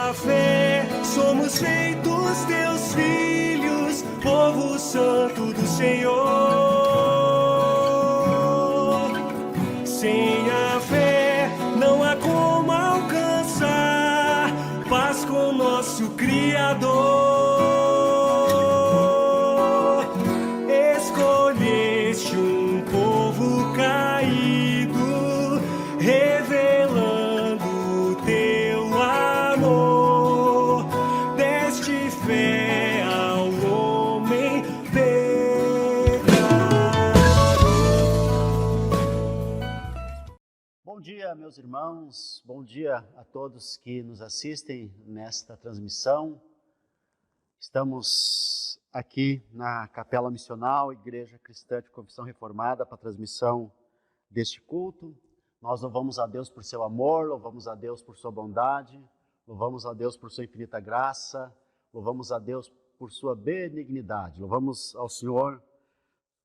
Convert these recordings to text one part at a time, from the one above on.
a fé, somos feitos teus filhos, povo santo do Senhor. Sem a fé não há como alcançar paz com nosso Criador. Escolheste um povo caído, revelando o teu amor. Deste fé ao homem pecador. Bom dia, meus irmãos, bom dia a todos que nos assistem nesta transmissão. Estamos aqui na Capela Missional, Igreja Cristã de Confissão Reformada, para a transmissão deste culto. Nós louvamos a Deus por seu amor, louvamos a Deus por sua bondade, louvamos a Deus por sua infinita graça, louvamos a Deus por sua benignidade, louvamos ao Senhor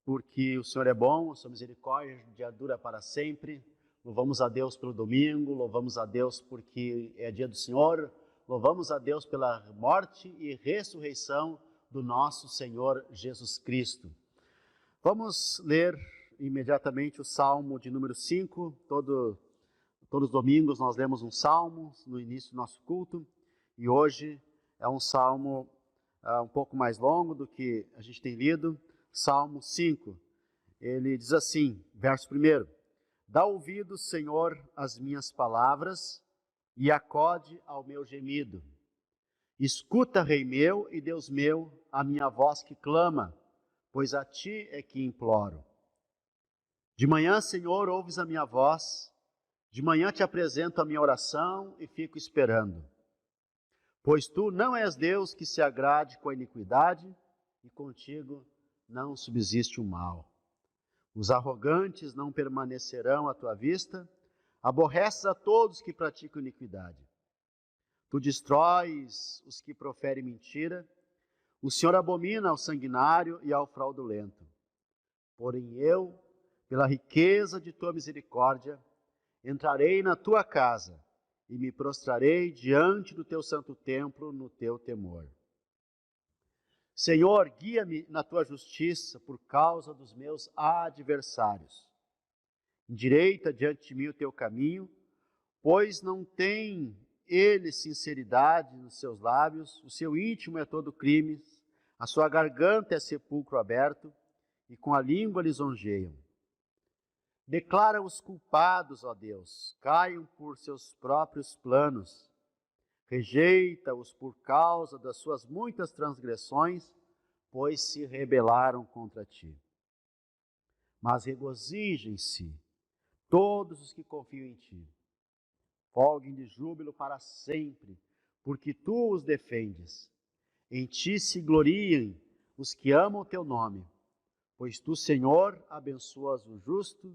porque o Senhor é bom, a sua misericórdia dura para sempre. Louvamos a Deus pelo domingo, louvamos a Deus porque é dia do Senhor, louvamos a Deus pela morte e ressurreição do nosso Senhor Jesus Cristo. Vamos ler imediatamente o Salmo de número 5. Todos os domingos nós lemos um Salmo no início do nosso culto, e hoje é um Salmo um pouco mais longo do que a gente tem lido, Salmo 5. Ele diz assim, verso 1: Dá ouvido, Senhor, às minhas palavras e acode ao meu gemido. Escuta, Rei meu e Deus meu, a minha voz que clama, pois a ti é que imploro. De manhã, Senhor, ouves a minha voz, de manhã te apresento a minha oração e fico esperando. Pois tu não és Deus que se agrade com a iniquidade e contigo não subsiste o mal. Os arrogantes não permanecerão à tua vista, aborreces a todos que praticam iniquidade. Tu destróis os que proferem mentira, o Senhor abomina ao sanguinário e ao fraudulento. Porém eu, pela riqueza de tua misericórdia, entrarei na tua casa e me prostrarei diante do teu santo templo no teu temor. Senhor, guia-me na tua justiça por causa dos meus adversários. Endireita diante de mim o teu caminho, pois não tem ele sinceridade nos seus lábios, o seu íntimo é todo crime, a sua garganta é sepulcro aberto, e com a língua lisonjeiam. Declara os culpados, ó Deus, caiam por seus próprios planos. Rejeita-os por causa das suas muitas transgressões, pois se rebelaram contra ti. Mas regozijem-se todos os que confiam em ti. Folguem de júbilo para sempre, porque tu os defendes. Em ti se gloriem os que amam o teu nome, pois tu, Senhor, abençoas o justo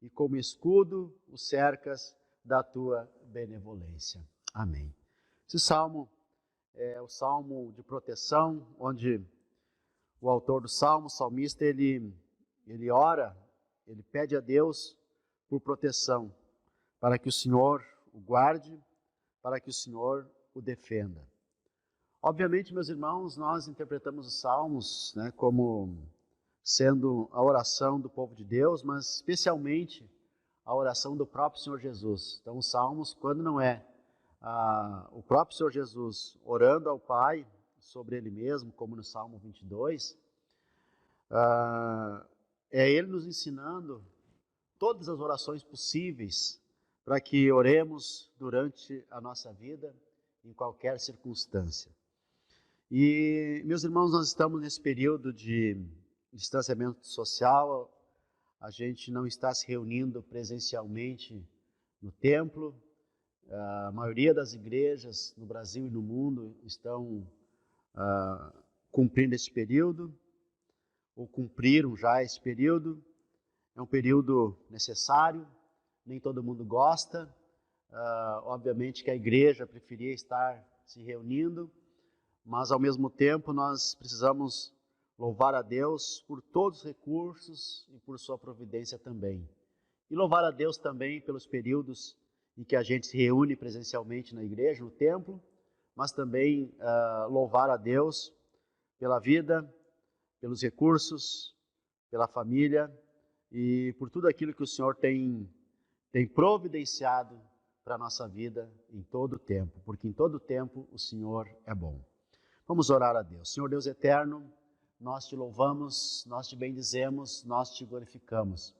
e como escudo o cercas da tua benevolência. Amém. Esse salmo é o salmo de proteção, onde o autor do salmo, o salmista, ele ora, ele pede a Deus por proteção, para que o Senhor o guarde, para que o Senhor o defenda. Obviamente, meus irmãos, nós interpretamos os salmos, como sendo a oração do povo de Deus, mas especialmente a oração do próprio Senhor Jesus. Então, os salmos, quando não é o próprio Senhor Jesus orando ao Pai sobre Ele mesmo, como no Salmo 22, é Ele nos ensinando todas as orações possíveis para que oremos durante a nossa vida, em qualquer circunstância. E, meus irmãos, nós estamos nesse período de distanciamento social, a gente não está se reunindo presencialmente no templo. A maioria das igrejas no Brasil e no mundo estão cumprindo esse período, ou cumpriram já esse período. É um período necessário, nem todo mundo gosta. Obviamente que a igreja preferia estar se reunindo, mas ao mesmo tempo nós precisamos louvar a Deus por todos os recursos e por sua providência também. E louvar a Deus também pelos períodos em que a gente se reúne presencialmente na igreja, no templo, mas também louvar a Deus pela vida, pelos recursos, pela família e por tudo aquilo que o Senhor tem providenciado para a nossa vida em todo o tempo, porque em todo o tempo o Senhor é bom. Vamos orar a Deus. Senhor Deus eterno, nós te louvamos, nós te bendizemos, nós te glorificamos.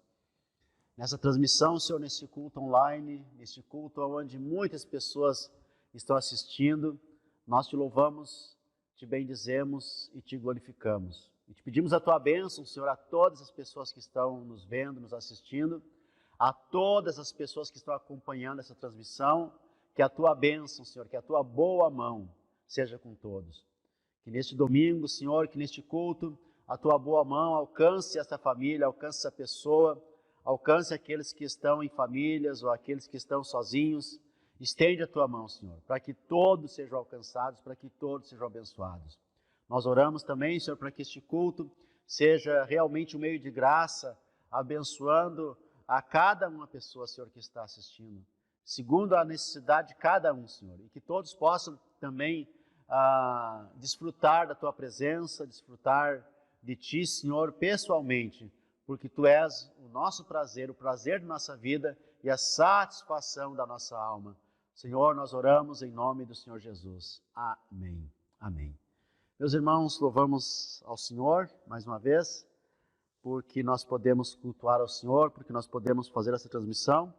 Nessa transmissão, Senhor, nesse culto online, nesse culto onde muitas pessoas estão assistindo, nós te louvamos, te bendizemos e te glorificamos. E te pedimos a tua bênção, Senhor, a todas as pessoas que estão nos vendo, nos assistindo, a todas as pessoas que estão acompanhando essa transmissão, que a tua bênção, Senhor, que a tua boa mão seja com todos. Que neste domingo, Senhor, que neste culto, a tua boa mão alcance essa família, alcance essa pessoa, alcance aqueles que estão em famílias ou aqueles que estão sozinhos. Estende a tua mão, Senhor, para que todos sejam alcançados, para que todos sejam abençoados. Nós oramos também, Senhor, para que este culto seja realmente um meio de graça, abençoando a cada uma pessoa, Senhor, que está assistindo, segundo a necessidade de cada um, Senhor, e que todos possam também desfrutar da tua presença, desfrutar de ti, Senhor, pessoalmente, porque tu és o nosso prazer, o prazer de nossa vida e a satisfação da nossa alma. Senhor, nós oramos em nome do Senhor Jesus. Amém. Amém. Meus irmãos, louvamos ao Senhor mais uma vez, porque nós podemos cultuar ao Senhor, porque nós podemos fazer essa transmissão,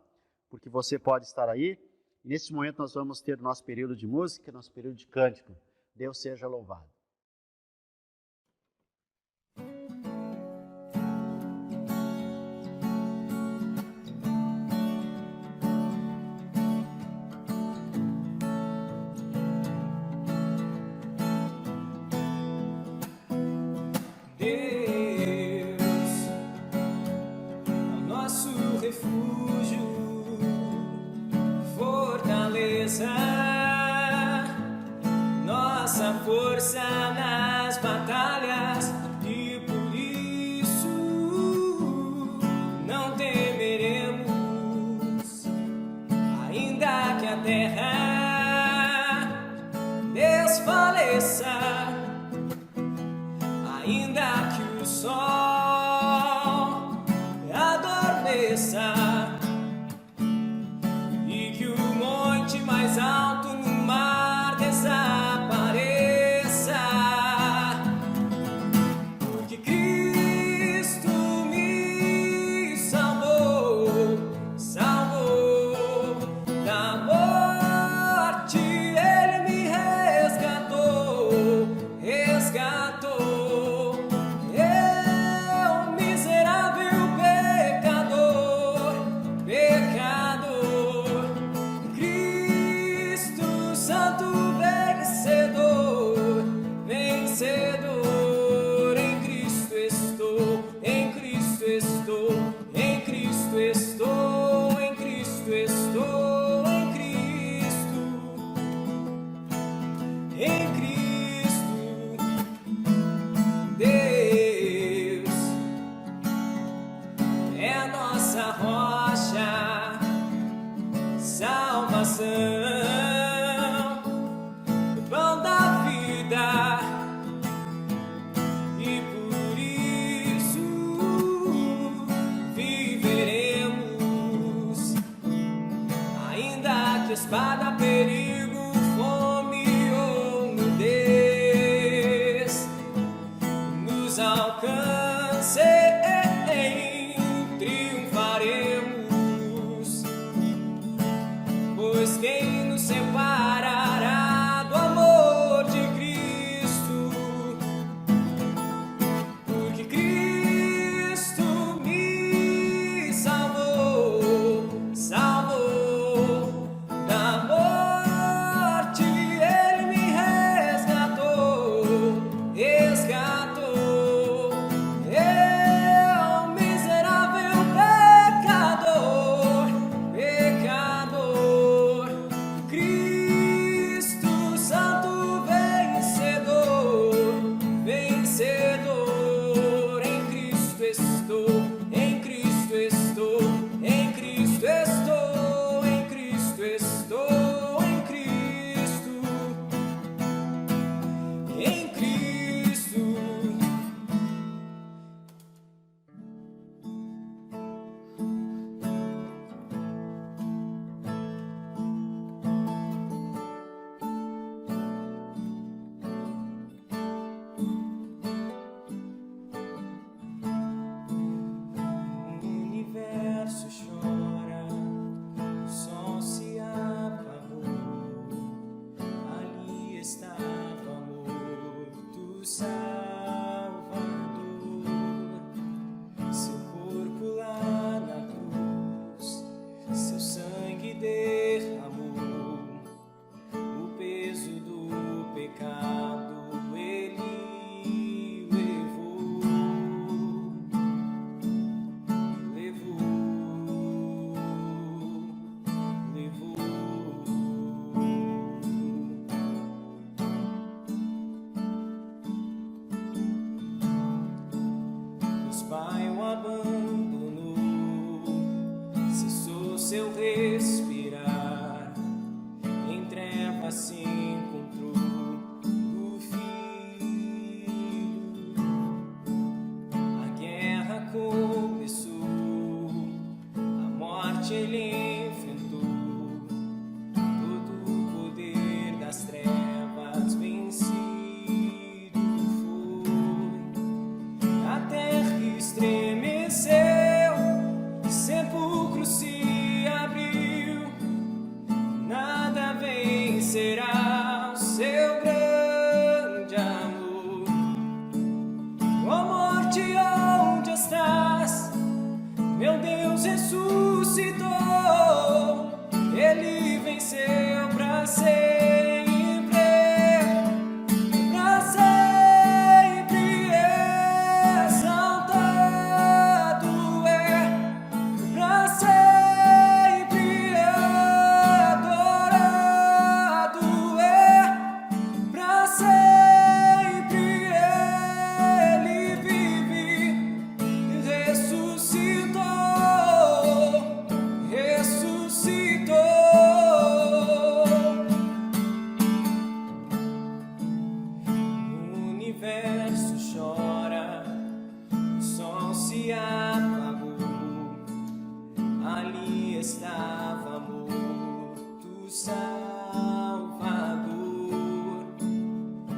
porque você pode estar aí. E nesse momento nós vamos ter nosso período de música, nosso período de cântico. Deus seja louvado. Refúgio, fortaleza, nossa força nas batalhas, e por isso não temeremos, ainda que a terra desfaleça, ainda que o sol e que o monte mais alto no mar desapareça, porque Cristo me salvou da morte, Ele me resgatou. Eu, miserável pecador, Cristo Santo vencedor, em Cristo estou, em Cristo estou, em Cristo estou, em Cristo estou, em Cristo, em Cristo, Deus é a nossa rocha, salvação, pão da vida, e por isso viveremos, ainda que espada, perigo, fome ou nudez nos alcance, triunfaremos, pois quem nos separará do amor de Cristo? Porque Cristo me salvou da morte. treva se encontrou o Filho. A guerra começou, a morte ele enfrentou, todo o poder das trevas vencido foi. A terra estremeceu, o sepulcro se abriu, nada vencerá o seu grande amor. Ó morte, onde estás? Meu Deus ressuscitou, ele venceu pra sempre, pra sempre. Exaltado é, pra sempre adorado é, pra sempre ele vive, ressuscitou, ressuscitou. O universo chora, o sol se apagou, ali estava morto o Salvador.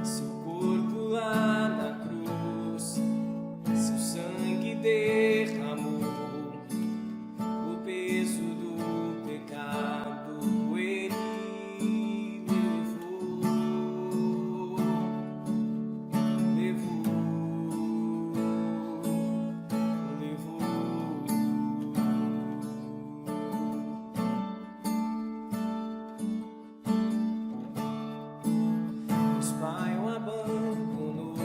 Seu corpo lá na cruz, seu sangue derramou, o peso do pecado ele Deus Pai o abandonou,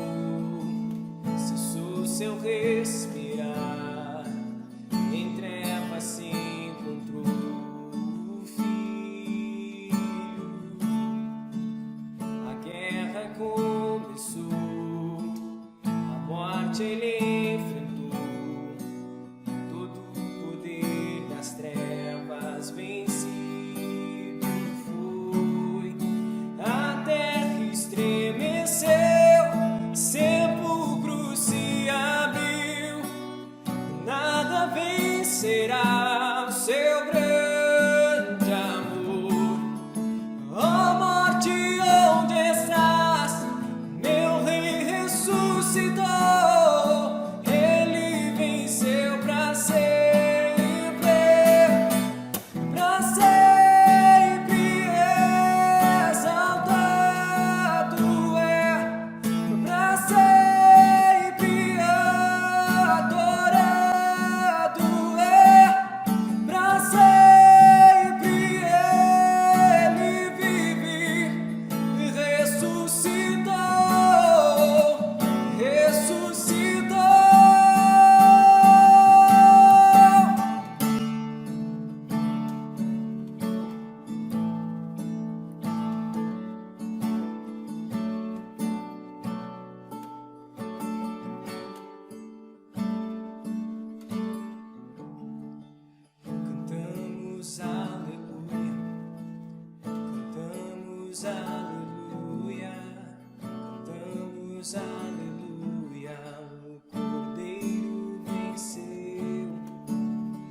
cessou seu respirar, em trevas se encontrou o Filho. A guerra começou, a morte ele enfrentou, todo o poder das trevas vencido foi. A terra estremeceu, sepulcro se abriu, nada vencerá o seu grande amor. Ó morte, onde estás? Meu rei ressuscitou, ele venceu pra sempre, pra sempre. Exaltado é, pra sempre adorado é, pra sempre ele vive, ressuscitou, ressuscitou. Cantamos aleluia, cantamos aleluia, cantamos aleluia, o Cordeiro venceu.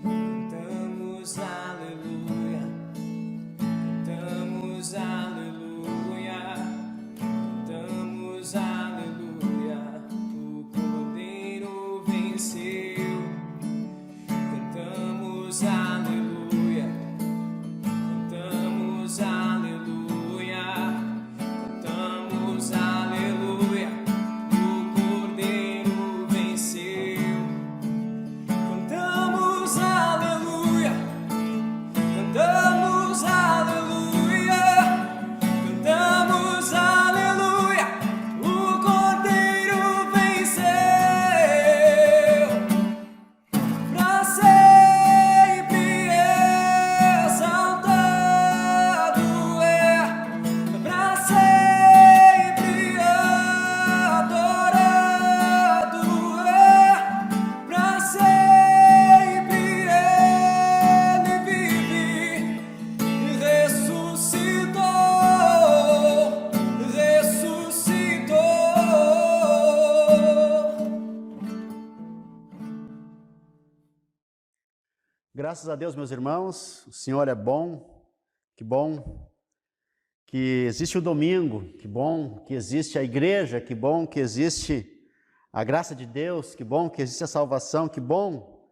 Cantamos aleluia, cantamos aleluia, cantamos aleluia, o Cordeiro venceu. Cantamos aleluia, cantamos aleluia, cantamos aleluia, Graças a Deus, meus irmãos, o Senhor é bom, que bom que existe o domingo, que bom que existe a igreja, que bom que existe a graça de Deus, que bom que existe a salvação, que bom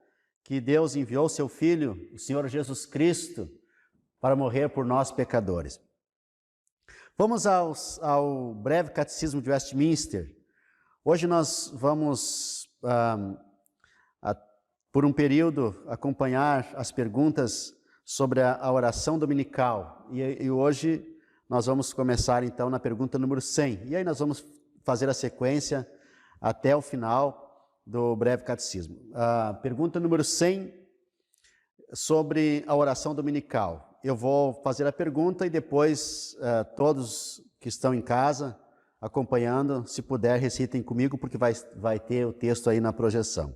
que Deus enviou seu Filho, o Senhor Jesus Cristo, para morrer por nós pecadores. Vamos ao breve catecismo de Westminster. Hoje nós vamos, por um período, acompanhar as perguntas sobre a oração dominical. E hoje nós vamos começar então na pergunta número 100. E aí nós vamos fazer a sequência até o final do breve catecismo. A pergunta número 100 sobre a oração dominical. Eu vou fazer a pergunta e depois todos que estão em casa acompanhando, se puder, recitem comigo, porque vai ter o texto aí na projeção.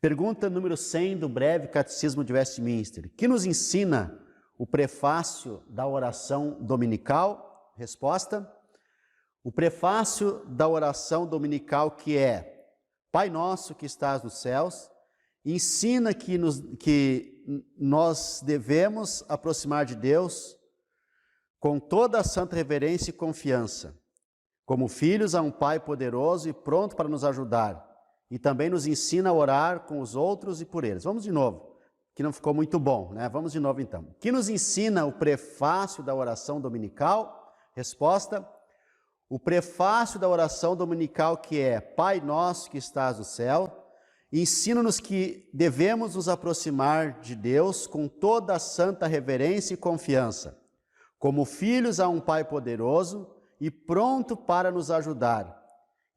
Pergunta número 100 do breve catecismo de Westminster. Que nos ensina o prefácio da oração dominical? Resposta: o prefácio da oração dominical, que é: Pai nosso que estás nos céus, ensina que nós devemos aproximar de Deus com toda a santa reverência e confiança, como filhos a um Pai poderoso e pronto para nos ajudar, e também nos ensina a orar com os outros e por eles. Vamos de novo, que não ficou muito bom, né? Vamos de novo então. Que nos ensina o prefácio da oração dominical? Resposta: o prefácio da oração dominical, que é: Pai nosso que estás no céu, ensina-nos que devemos nos aproximar de Deus com toda a santa reverência e confiança, como filhos a um Pai poderoso e pronto para nos ajudar.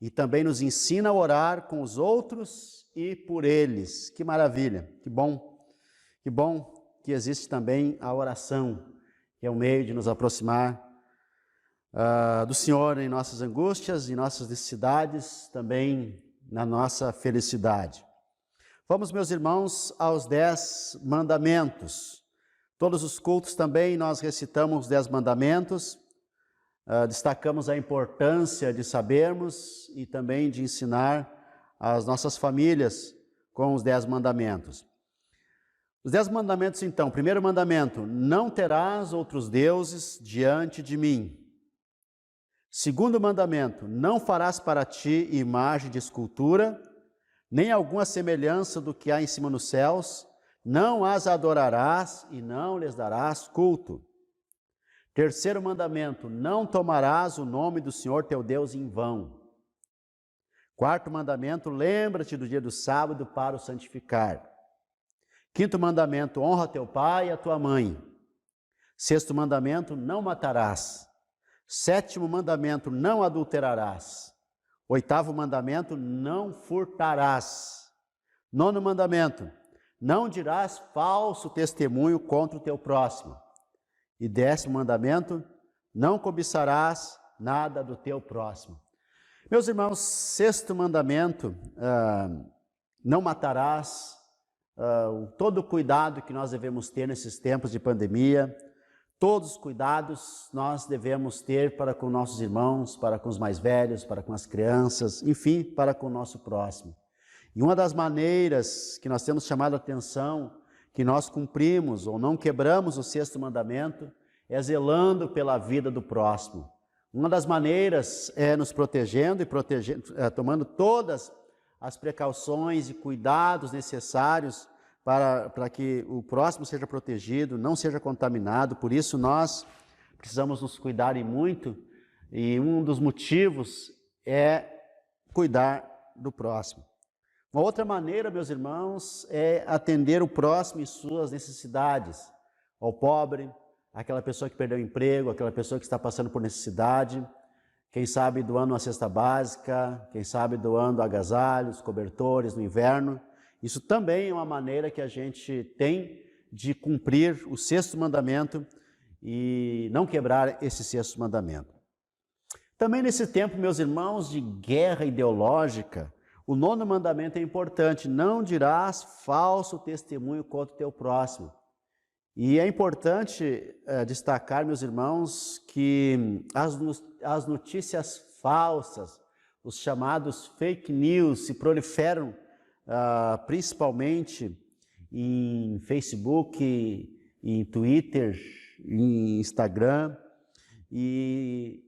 E também nos ensina a orar com os outros e por eles. Que maravilha, que bom que existe também a oração, que é o meio de nos aproximar do Senhor em nossas angústias, em nossas necessidades, também na nossa felicidade. Vamos, meus irmãos, aos 10 mandamentos. Todos os cultos também nós recitamos os 10 mandamentos, destacamos a importância de sabermos e também de ensinar as nossas famílias com os 10 mandamentos. Os 10 mandamentos, então: primeiro mandamento: não terás outros deuses diante de mim. Segundo mandamento: não farás para ti imagem de escultura, nem alguma semelhança do que há em cima nos céus, não as adorarás e não lhes darás culto. Terceiro mandamento: não tomarás o nome do Senhor teu Deus em vão. Quarto mandamento: lembra-te do dia do sábado para o santificar. Quinto mandamento: honra teu pai e a tua mãe. Sexto mandamento: não matarás. Sétimo mandamento: não adulterarás. Oitavo mandamento: não furtarás. Nono mandamento: não dirás falso testemunho contra o teu próximo. E 10º mandamento: não cobiçarás nada do teu próximo. Meus irmãos, 6º mandamento: não matarás. Todo o cuidado que nós devemos ter nesses tempos de pandemia, todos os cuidados nós devemos ter para com nossos irmãos, para com os mais velhos, para com as crianças, enfim, para com o nosso próximo. E uma das maneiras que nós temos chamado a atenção, que nós cumprimos ou não quebramos o 6º mandamento, é zelando pela vida do próximo. Uma das maneiras é nos protegendo e tomando todas as precauções e cuidados necessários para que o próximo seja protegido, não seja contaminado. Por isso nós precisamos nos cuidar e muito, e um dos motivos é cuidar do próximo. Uma outra maneira, meus irmãos, é atender o próximo em suas necessidades, ao pobre, aquela pessoa que perdeu o emprego, aquela pessoa que está passando por necessidade, quem sabe doando uma cesta básica, quem sabe doando agasalhos, cobertores no inverno. Isso também é uma maneira que a gente tem de cumprir o 6º mandamento e não quebrar esse 6º mandamento. Também nesse tempo, meus irmãos, de guerra ideológica, o 9º mandamento é importante: não dirás falso testemunho contra o teu próximo. E é importante destacar, meus irmãos, que as notícias falsas, os chamados fake news, se proliferam principalmente em Facebook, em Twitter, em Instagram, e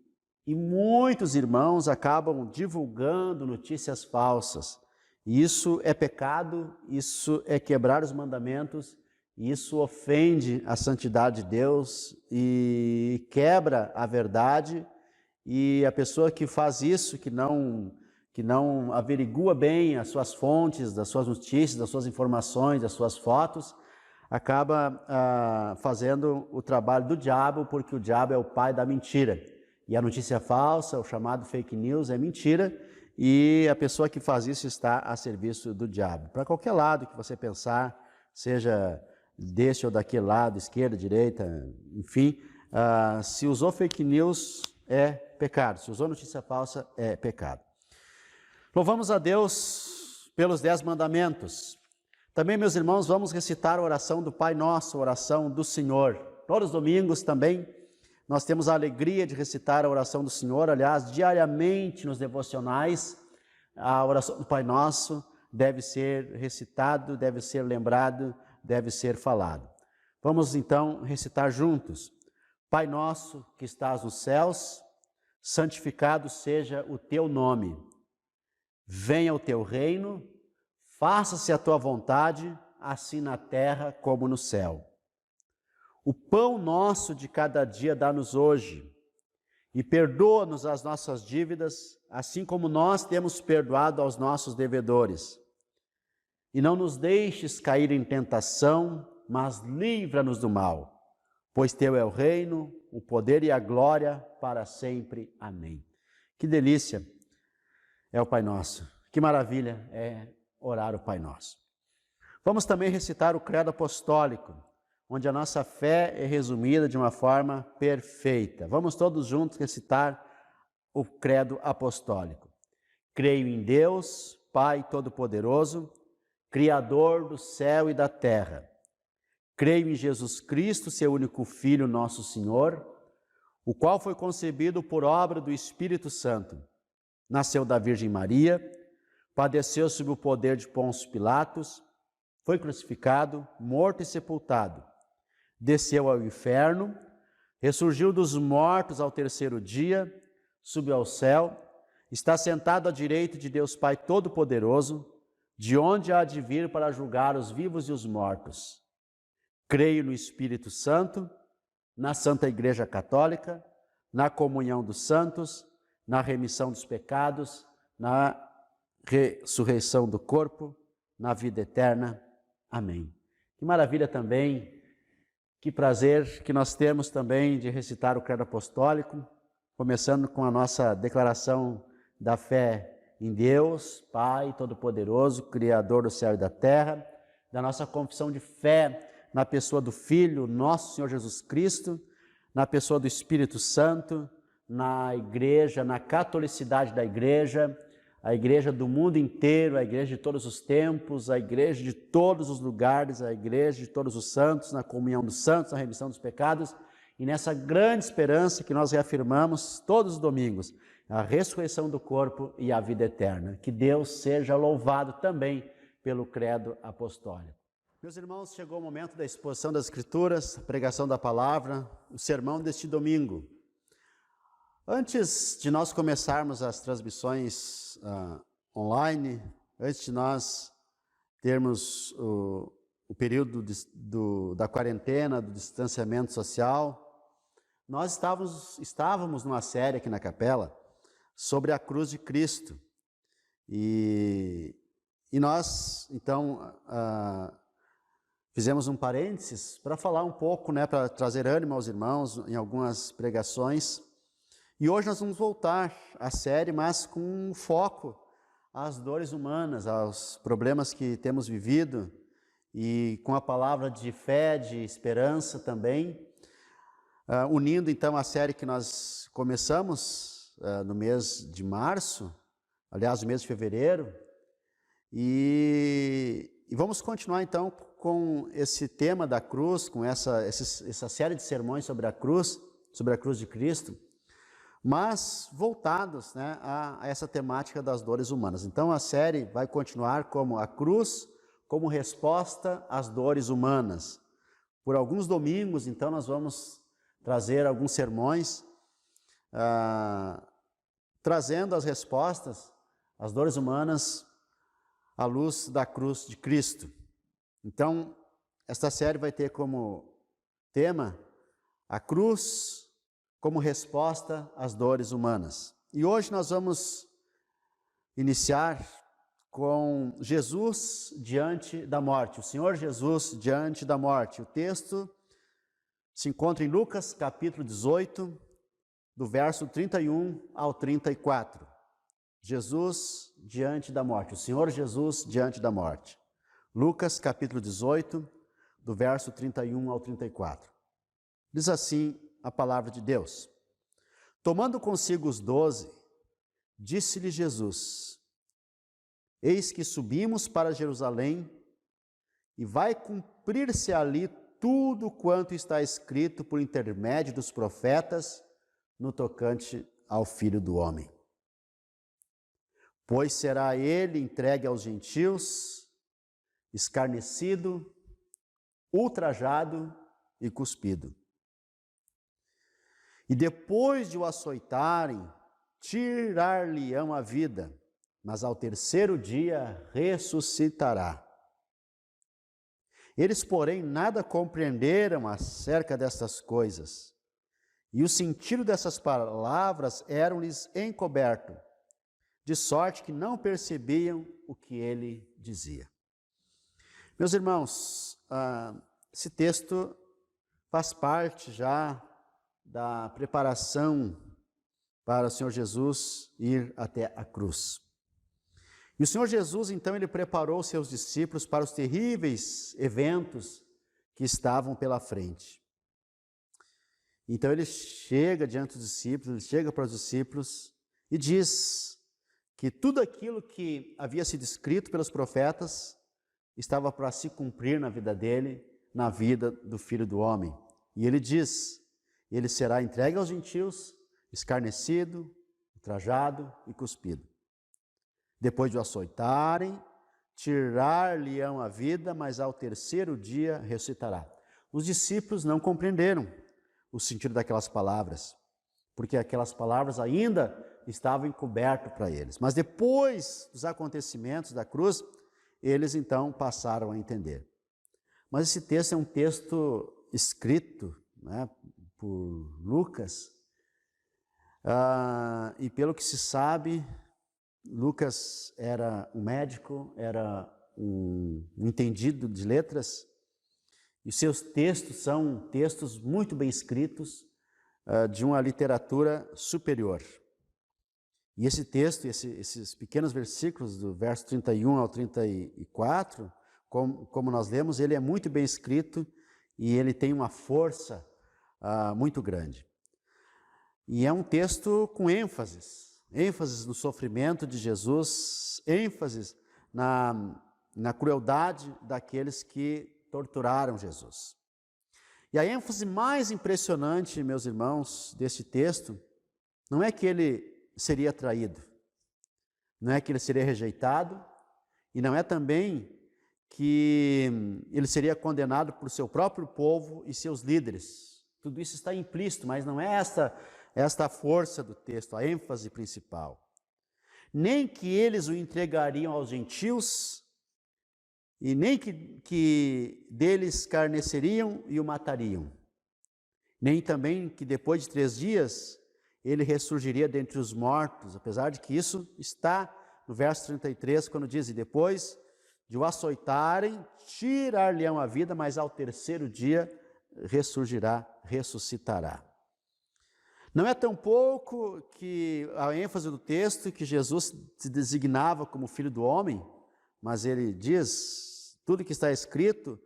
muitos irmãos acabam divulgando notícias falsas. Isso é pecado, isso é quebrar os mandamentos, isso ofende a santidade de Deus e quebra a verdade, e a pessoa que faz isso, que não averigua bem as suas fontes, das suas notícias, das suas informações, das suas fotos, acaba fazendo o trabalho do diabo, porque o diabo é o pai da mentira. E a notícia falsa, o chamado fake news, é mentira, e a pessoa que faz isso está a serviço do diabo. Para qualquer lado que você pensar, seja deste ou daquele lado, esquerda, direita, enfim, se usou fake news é pecado, se usou notícia falsa é pecado. Louvamos a Deus pelos 10 mandamentos. Também, meus irmãos, vamos recitar a oração do Pai Nosso, a oração do Senhor. Todos os domingos também nós temos a alegria de recitar a oração do Senhor. Aliás, diariamente nos devocionais, a oração do Pai Nosso deve ser recitado, deve ser lembrado, deve ser falado. Vamos então recitar juntos. Pai Nosso que estás nos céus, santificado seja o teu nome. Venha o teu reino, faça-se a tua vontade, assim na terra como no céu. O pão nosso de cada dia dá-nos hoje, e perdoa-nos as nossas dívidas, assim como nós temos perdoado aos nossos devedores. E não nos deixes cair em tentação, mas livra-nos do mal, pois teu é o reino, o poder e a glória para sempre. Amém. Que delícia é o Pai Nosso, que maravilha é orar o Pai Nosso. Vamos também recitar o Credo Apostólico, onde a nossa fé é resumida de uma forma perfeita. Vamos todos juntos recitar o Credo Apostólico. Creio em Deus, Pai Todo-Poderoso, Criador do céu e da terra. Creio em Jesus Cristo, seu único Filho, nosso Senhor, o qual foi concebido por obra do Espírito Santo. Nasceu da Virgem Maria, padeceu sob o poder de Pôncio Pilatos, foi crucificado, morto e sepultado. Desceu ao inferno, ressurgiu dos mortos ao terceiro dia, subiu ao céu, está sentado à direita de Deus Pai Todo-Poderoso, de onde há de vir para julgar os vivos e os mortos. Creio no Espírito Santo, na Santa Igreja Católica, na comunhão dos santos, na remissão dos pecados, na ressurreição do corpo, na vida eterna. Amém. Que maravilha também, que prazer que nós temos também de recitar o Credo Apostólico, começando com a nossa declaração da fé em Deus, Pai Todo-Poderoso, Criador do céu e da terra, da nossa confissão de fé na pessoa do Filho, nosso Senhor Jesus Cristo, na pessoa do Espírito Santo, na igreja, na catolicidade da igreja, a igreja do mundo inteiro, a igreja de todos os tempos, a igreja de todos os lugares, a igreja de todos os santos, na comunhão dos santos, na remissão dos pecados, e nessa grande esperança que nós reafirmamos todos os domingos, a ressurreição do corpo e a vida eterna. Que Deus seja louvado também pelo Credo Apostólico. Meus irmãos, chegou o momento da exposição das Escrituras, a pregação da palavra, o sermão deste domingo. Antes de nós começarmos as transmissões online, antes de nós termos o período da quarentena, do distanciamento social, nós estávamos numa série aqui na capela sobre a cruz de Cristo. E nós, então, fizemos um parênteses para falar um pouco, para trazer ânimo aos irmãos em algumas pregações. E hoje nós vamos voltar à série, mas com um foco às dores humanas, aos problemas que temos vivido, e com a palavra de fé, de esperança também, unindo então a série que nós começamos no mês de março, aliás, no mês de fevereiro, e vamos continuar então com esse tema da cruz, com essa série de sermões sobre a cruz de Cristo, mas voltados a essa temática das dores humanas. Então a série vai continuar como a cruz como resposta às dores humanas. Por alguns domingos, então, nós vamos trazer alguns sermões trazendo as respostas às dores humanas à luz da cruz de Cristo. Então, esta série vai ter como tema a cruz como resposta às dores humanas. E hoje nós vamos iniciar com Jesus diante da morte, o Senhor Jesus diante da morte. O texto se encontra em Lucas capítulo 18, do verso 31 ao 34. Jesus diante da morte, o Senhor Jesus diante da morte. Lucas capítulo 18, do verso 31 ao 34. Diz assim a palavra de Deus: tomando consigo os 12, disse-lhe Jesus: eis que subimos para Jerusalém, e vai cumprir-se ali tudo quanto está escrito por intermédio dos profetas no tocante ao Filho do Homem. Pois será ele entregue aos gentios, escarnecido, ultrajado e cuspido. E depois de o açoitarem, tirar-lhe-ão a vida, mas ao terceiro dia ressuscitará. Eles, porém, nada compreenderam acerca destas coisas, e o sentido dessas palavras eram-lhes encoberto, de sorte que não percebiam o que ele dizia. Meus irmãos, esse texto faz parte já da preparação para o Senhor Jesus ir até a cruz. E o Senhor Jesus, então, ele preparou seus discípulos para os terríveis eventos que estavam pela frente. Então ele chega diante dos discípulos, ele chega para os discípulos e diz que tudo aquilo que havia sido escrito pelos profetas estava para se cumprir na vida dele, na vida do Filho do Homem. E ele diz: ele será entregue aos gentios, escarnecido, ultrajado e cuspido. Depois de o açoitarem, tirar-lhe-ão a vida, mas ao terceiro dia ressuscitará. Os discípulos não compreenderam o sentido daquelas palavras, porque aquelas palavras ainda estavam encobertas para eles. Mas depois dos acontecimentos da cruz, eles então passaram a entender. Mas esse texto é um texto escrito, né, por Lucas, e pelo que se sabe, Lucas era um médico, era um entendido de letras, e os seus textos são textos muito bem escritos, de uma literatura superior. E esse texto, esses pequenos versículos, do verso 31 ao 34, como nós lemos, ele é muito bem escrito e ele tem uma força muito grande. E é um texto com ênfases no sofrimento de Jesus, ênfases na crueldade daqueles que torturaram Jesus. E a ênfase mais impressionante, meus irmãos, deste texto, não é que ele seria traído, não é que ele seria rejeitado, e não é também que ele seria condenado por seu próprio povo e seus líderes. Tudo isso está implícito, mas não é esta a força do texto, a ênfase principal. Nem que eles o entregariam aos gentios, e nem que deles escarneceriam e o matariam. Nem também que depois de 3 dias ele ressurgiria dentre os mortos, apesar de que isso está no verso 33, quando diz: e depois de o açoitarem, tirar-lhe-ão a vida, mas ao terceiro dia ressuscitará. Não é tampouco que a ênfase do texto que Jesus se designava como Filho do Homem, mas ele diz: tudo que está escrito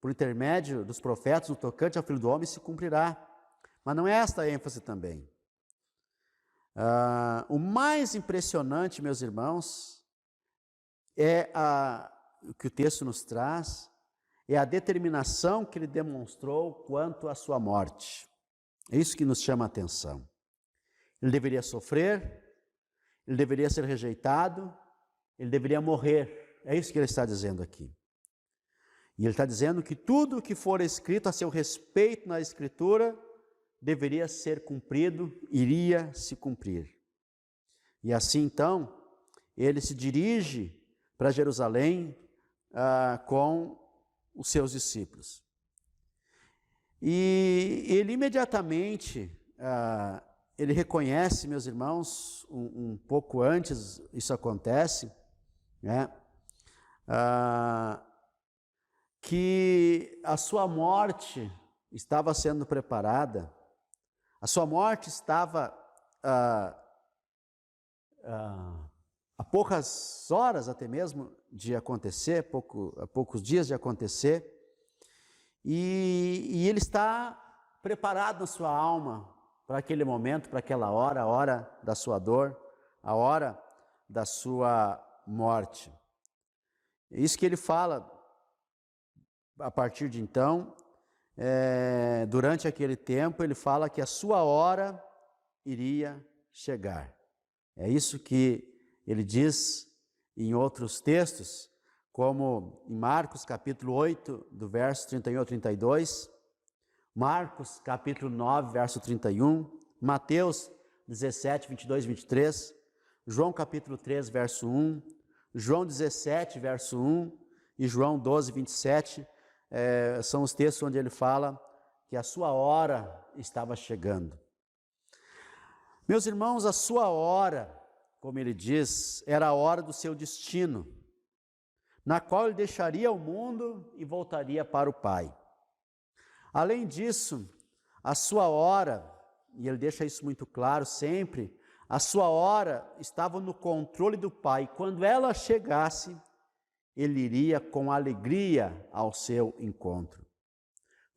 por intermédio dos profetas no tocante ao Filho do Homem se cumprirá. Mas não é esta a ênfase também. O mais impressionante, meus irmãos, o que o texto nos traz, é a determinação que ele demonstrou quanto à sua morte. É isso que nos chama a atenção. Ele deveria sofrer, ele deveria ser rejeitado, ele deveria morrer. É isso que ele está dizendo aqui. E ele está dizendo que tudo o que for escrito a seu respeito na Escritura deveria ser cumprido, iria se cumprir. E assim então, ele se dirige para Jerusalém com os seus discípulos. E ele imediatamente, ele reconhece, meus irmãos, um pouco antes isso acontece, né, que a sua morte estava sendo preparada, a sua morte estava a poucas horas até mesmo de acontecer, a poucos dias de acontecer, e ele está preparado na sua alma para aquele momento, para aquela hora, a hora da sua dor, a hora da sua morte. É isso que ele fala a partir de então, durante aquele tempo, ele fala que a sua hora iria chegar. É isso que ele diz em outros textos, como em Marcos capítulo 8, do verso 31 ao 32, Marcos capítulo 9, verso 31, Mateus 17, 22 e 23, João capítulo 3, verso 1, João 17, verso 1 e João 12, 27, são os textos onde ele fala que a sua hora estava chegando. Meus irmãos, a sua hora, como ele diz, era a hora do seu destino, na qual ele deixaria o mundo e voltaria para o Pai. Além disso, a sua hora, e ele deixa isso muito claro sempre, a sua hora estava no controle do Pai. Quando ela chegasse, ele iria com alegria ao seu encontro.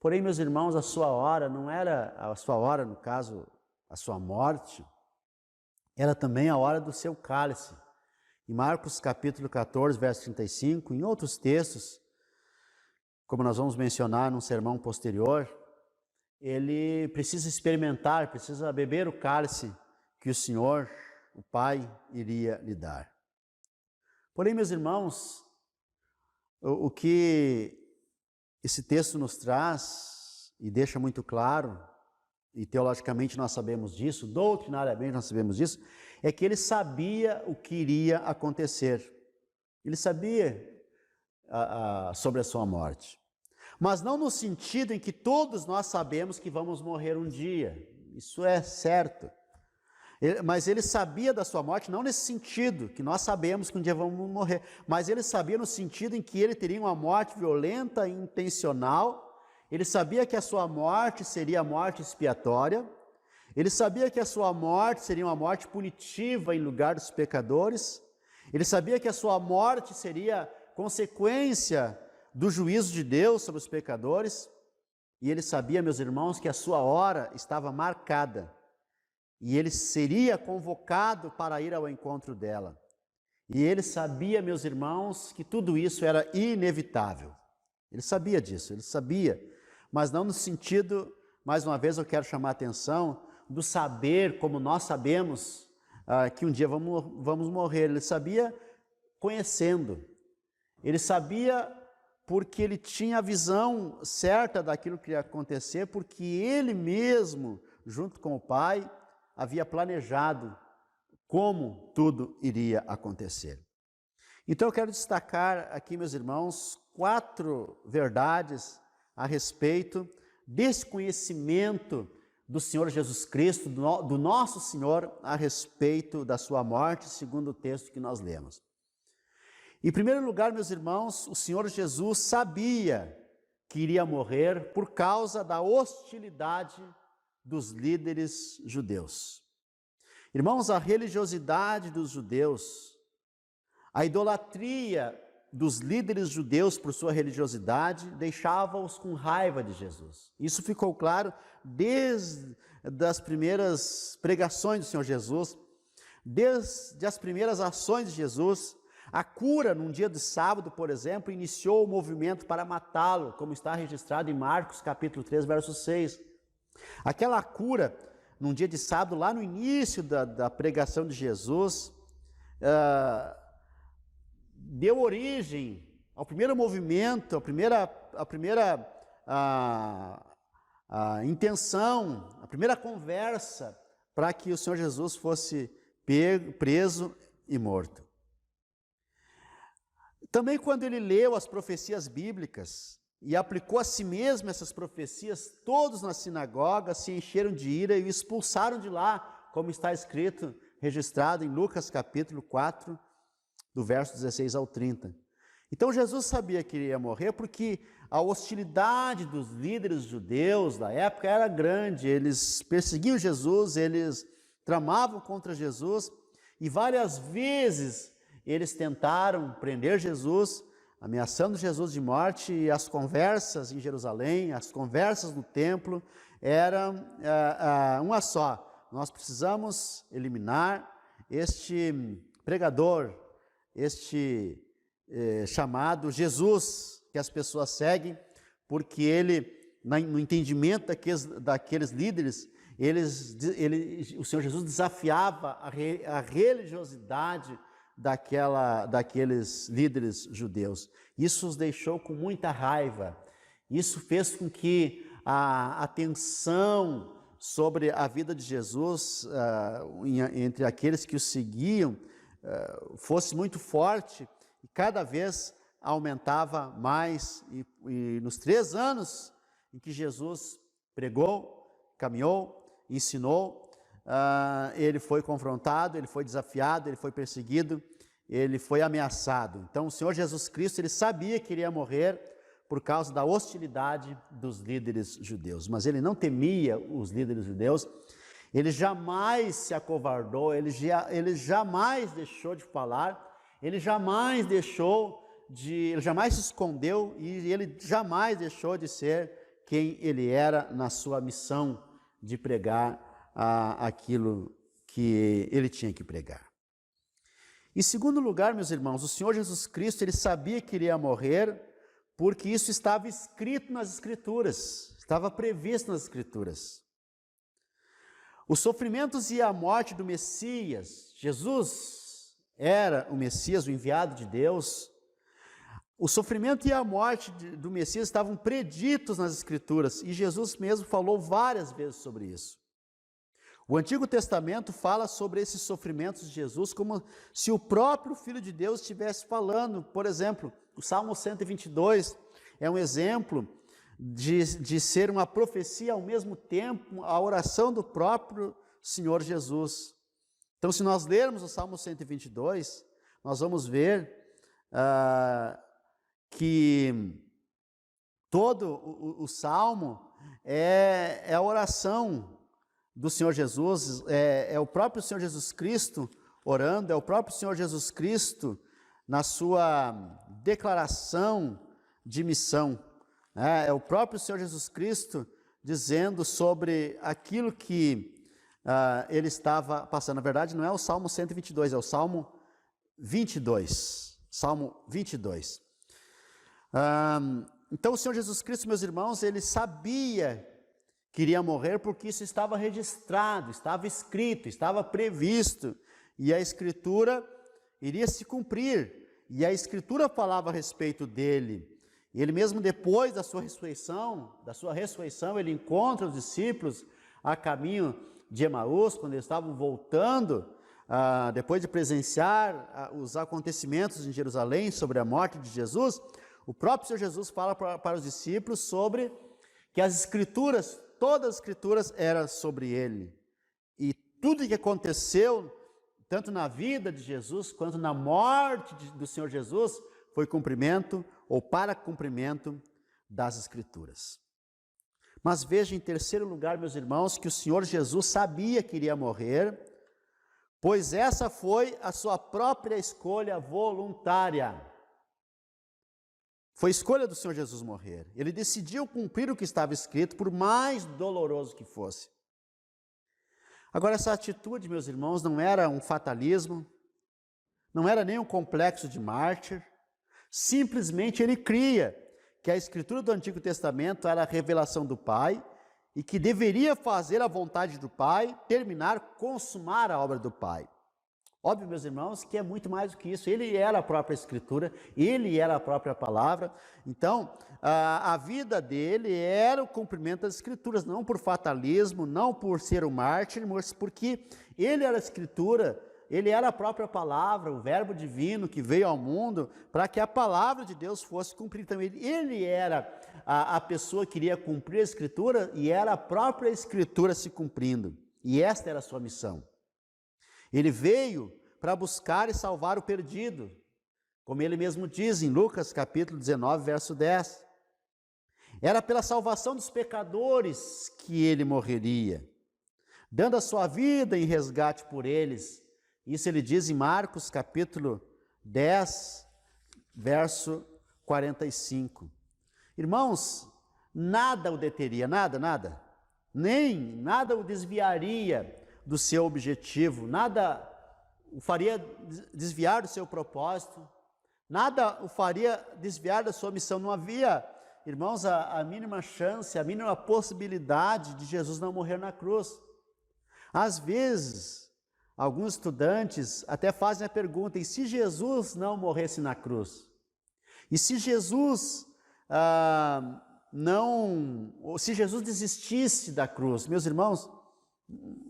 Porém, meus irmãos, a sua hora não era a sua hora, no caso, a sua morte, era também a hora do seu cálice. Em Marcos capítulo 14, verso 35, em outros textos, como nós vamos mencionar num sermão posterior, ele precisa experimentar, precisa beber o cálice que o Senhor, o Pai, iria lhe dar. Porém, meus irmãos, o que esse texto nos traz e deixa muito claro, e teologicamente nós sabemos disso, doutrinariamente nós sabemos disso, é que ele sabia o que iria acontecer. Ele sabia sobre a sua morte. Mas não no sentido em que todos nós sabemos que vamos morrer um dia. Isso é certo. Mas ele sabia da sua morte, não nesse sentido, que nós sabemos que um dia vamos morrer, mas ele sabia no sentido em que ele teria uma morte violenta e intencional. Ele sabia que a sua morte seria a morte expiatória, ele sabia que a sua morte seria uma morte punitiva em lugar dos pecadores, ele sabia que a sua morte seria consequência do juízo de Deus sobre os pecadores, e ele sabia, meus irmãos, que a sua hora estava marcada, e ele seria convocado para ir ao encontro dela. E ele sabia, meus irmãos, que tudo isso era inevitável. Ele sabia disso, ele sabia, mas não no sentido, mais uma vez eu quero chamar a atenção, do saber, como nós sabemos, que um dia vamos morrer. Ele sabia conhecendo, ele sabia porque ele tinha a visão certa daquilo que ia acontecer, porque ele mesmo, junto com o Pai, havia planejado como tudo iria acontecer. Então eu quero destacar aqui, meus irmãos, 4 verdades a respeito desse conhecimento do Senhor Jesus Cristo, do nosso Senhor, a respeito da sua morte, segundo o texto que nós lemos. Em primeiro lugar, meus irmãos, o Senhor Jesus sabia que iria morrer por causa da hostilidade dos líderes judeus. Irmãos, a religiosidade dos judeus, a idolatria dos líderes judeus por sua religiosidade, deixava-os com raiva de Jesus. Isso ficou claro desde as primeiras pregações do Senhor Jesus, desde as primeiras ações de Jesus. A cura, num dia de sábado, por exemplo, iniciou o movimento para matá-lo, como está registrado em Marcos capítulo 3, verso 6. Aquela cura, num dia de sábado, lá no início da pregação de Jesus, deu origem ao primeiro movimento, a primeira intenção, a primeira conversa para que o Senhor Jesus fosse preso e morto. Também quando ele leu as profecias bíblicas e aplicou a si mesmo essas profecias, todos na sinagoga se encheram de ira e o expulsaram de lá, como está escrito, registrado em Lucas capítulo 4, do verso 16 ao 30. Então Jesus sabia que iria morrer porque a hostilidade dos líderes judeus da época era grande, eles perseguiam Jesus, eles tramavam contra Jesus e várias vezes eles tentaram prender Jesus, ameaçando Jesus de morte, e as conversas em Jerusalém, as conversas no templo eram uma só: nós precisamos eliminar este pregador, este chamado Jesus, que as pessoas seguem, porque ele, no entendimento daqueles líderes, o Senhor Jesus desafiava a religiosidade daqueles líderes judeus. Isso os deixou com muita raiva. Isso fez com que a atenção sobre a vida de Jesus entre aqueles que o seguiam fosse muito forte, e cada vez aumentava mais, e nos 3 anos em que Jesus pregou, caminhou, ensinou, ele foi confrontado, ele foi desafiado, ele foi perseguido, ele foi ameaçado. Então o Senhor Jesus Cristo, ele sabia que iria morrer por causa da hostilidade dos líderes judeus, mas ele não temia os líderes judeus, ele jamais se acovardou, ele jamais deixou de falar, ele jamais se escondeu, e ele jamais deixou de ser quem ele era na sua missão de pregar aquilo que ele tinha que pregar. Em segundo lugar, meus irmãos, o Senhor Jesus Cristo, ele sabia que iria morrer, porque isso estava escrito nas Escrituras, estava previsto nas Escrituras. Os sofrimentos e a morte do Messias, Jesus era o Messias, o enviado de Deus. O sofrimento e a morte do Messias estavam preditos nas Escrituras, e Jesus mesmo falou várias vezes sobre isso. O Antigo Testamento fala sobre esses sofrimentos de Jesus como se o próprio Filho de Deus estivesse falando. Por exemplo, o Salmo 122 é um exemplo de ser uma profecia ao mesmo tempo a oração do próprio Senhor Jesus. Então, se nós lermos o Salmo 122, nós vamos ver que todo o Salmo é a oração do Senhor Jesus, é o próprio Senhor Jesus Cristo orando, é o próprio Senhor Jesus Cristo na sua declaração de missão, é o próprio Senhor Jesus Cristo dizendo sobre aquilo que ele estava passando. Na verdade, não é o Salmo 122, é o Salmo 22. Salmo 22. Então, o Senhor Jesus Cristo, meus irmãos, ele sabia que iria morrer, porque isso estava registrado, estava escrito, estava previsto, e a Escritura iria se cumprir, e a Escritura falava a respeito dele. E ele mesmo, depois da sua ressurreição, ele encontra os discípulos a caminho de Emaús, quando eles estavam voltando, depois de presenciar os acontecimentos em Jerusalém sobre a morte de Jesus. O próprio Senhor Jesus fala para os discípulos sobre que as Escrituras, todas as Escrituras eram sobre ele. E tudo que aconteceu, tanto na vida de Jesus, quanto na morte do Senhor Jesus, foi cumprimento ou para cumprimento das Escrituras. Mas veja, em terceiro lugar, meus irmãos, que o Senhor Jesus sabia que iria morrer, pois essa foi a sua própria escolha voluntária. Foi escolha do Senhor Jesus morrer. Ele decidiu cumprir o que estava escrito, por mais doloroso que fosse. Agora, essa atitude, meus irmãos, não era um fatalismo, não era nem um complexo de mártir, simplesmente ele cria que a Escritura do Antigo Testamento era a revelação do Pai e que deveria fazer a vontade do Pai, terminar, consumar a obra do Pai. Óbvio, meus irmãos, que é muito mais do que isso. Ele era a própria Escritura, ele era a própria palavra. Então, a vida dele era o cumprimento das Escrituras, não por fatalismo, não por ser um mártir, mas porque ele era a Escritura, ele era a própria palavra, o Verbo divino que veio ao mundo para que a palavra de Deus fosse cumprida. Então, ele era a pessoa que iria cumprir a Escritura e era a própria Escritura se cumprindo. E esta era a sua missão. Ele veio para buscar e salvar o perdido, como ele mesmo diz em Lucas capítulo 19, verso 10. Era pela salvação dos pecadores que ele morreria, dando a sua vida em resgate por eles. Isso ele diz em Marcos capítulo 10, verso 45. Irmãos, nada o deteria, nada, nem nada o desviaria do seu objetivo, nada o faria desviar do seu propósito, nada o faria desviar da sua missão. Não havia, irmãos, a mínima chance, a mínima possibilidade de Jesus não morrer na cruz. Às vezes, alguns estudantes até fazem a pergunta: e se Jesus não morresse na cruz? E se Jesus se Jesus desistisse da cruz? Meus irmãos,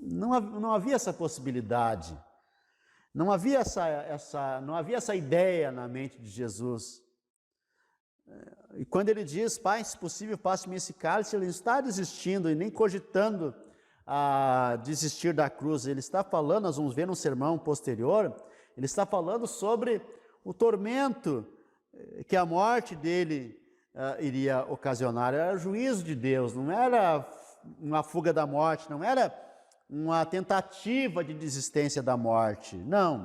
não havia essa possibilidade, não havia essa ideia na mente de Jesus. E quando ele diz: Pai, se possível, passe-me esse cálice, ele não está desistindo e nem cogitando desistir da cruz. Ele está falando, nós vamos ver no sermão posterior, ele está falando sobre o tormento que a morte dele iria ocasionar. Era o juízo de Deus, não era uma fuga da morte, não era uma tentativa de desistência da morte, não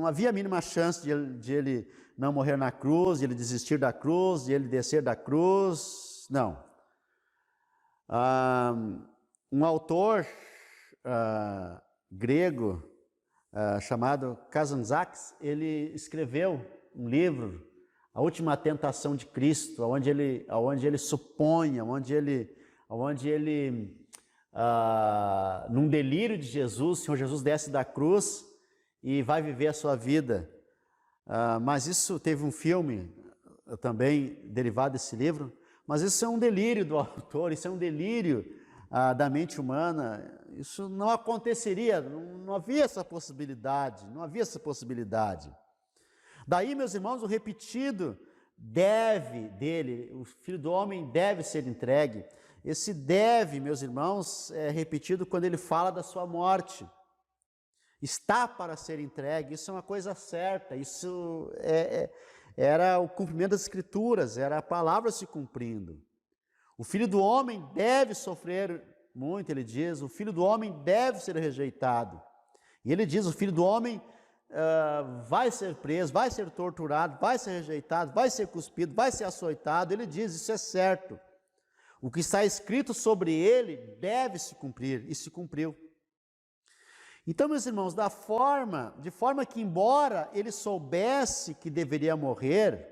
havia a mínima chance de ele não morrer na cruz, de ele desistir da cruz, de ele descer da cruz, não. Um autor grego chamado Kazantzakis, ele escreveu um livro, A Última Tentação de Cristo, onde ele supõe, onde ele num delírio de Jesus, o Senhor Jesus desce da cruz e vai viver a sua vida. Mas isso teve um filme também derivado desse livro, mas isso é um delírio do autor, isso é um delírio da mente humana. Isso não aconteceria, não havia essa possibilidade, Daí, meus irmãos, o repetido o Filho do Homem deve ser entregue. Esse deve, meus irmãos, é repetido quando ele fala da sua morte. Está para ser entregue, isso é uma coisa certa, isso era o cumprimento das Escrituras, era a palavra se cumprindo. O Filho do Homem deve sofrer muito, ele diz, o Filho do Homem deve ser rejeitado. E ele diz, o Filho do Homem vai ser preso, vai ser torturado, vai ser rejeitado, vai ser cuspido, vai ser açoitado. Ele diz, isso é certo. O que está escrito sobre ele deve se cumprir, e se cumpriu. Então, meus irmãos, de forma que, embora ele soubesse que deveria morrer,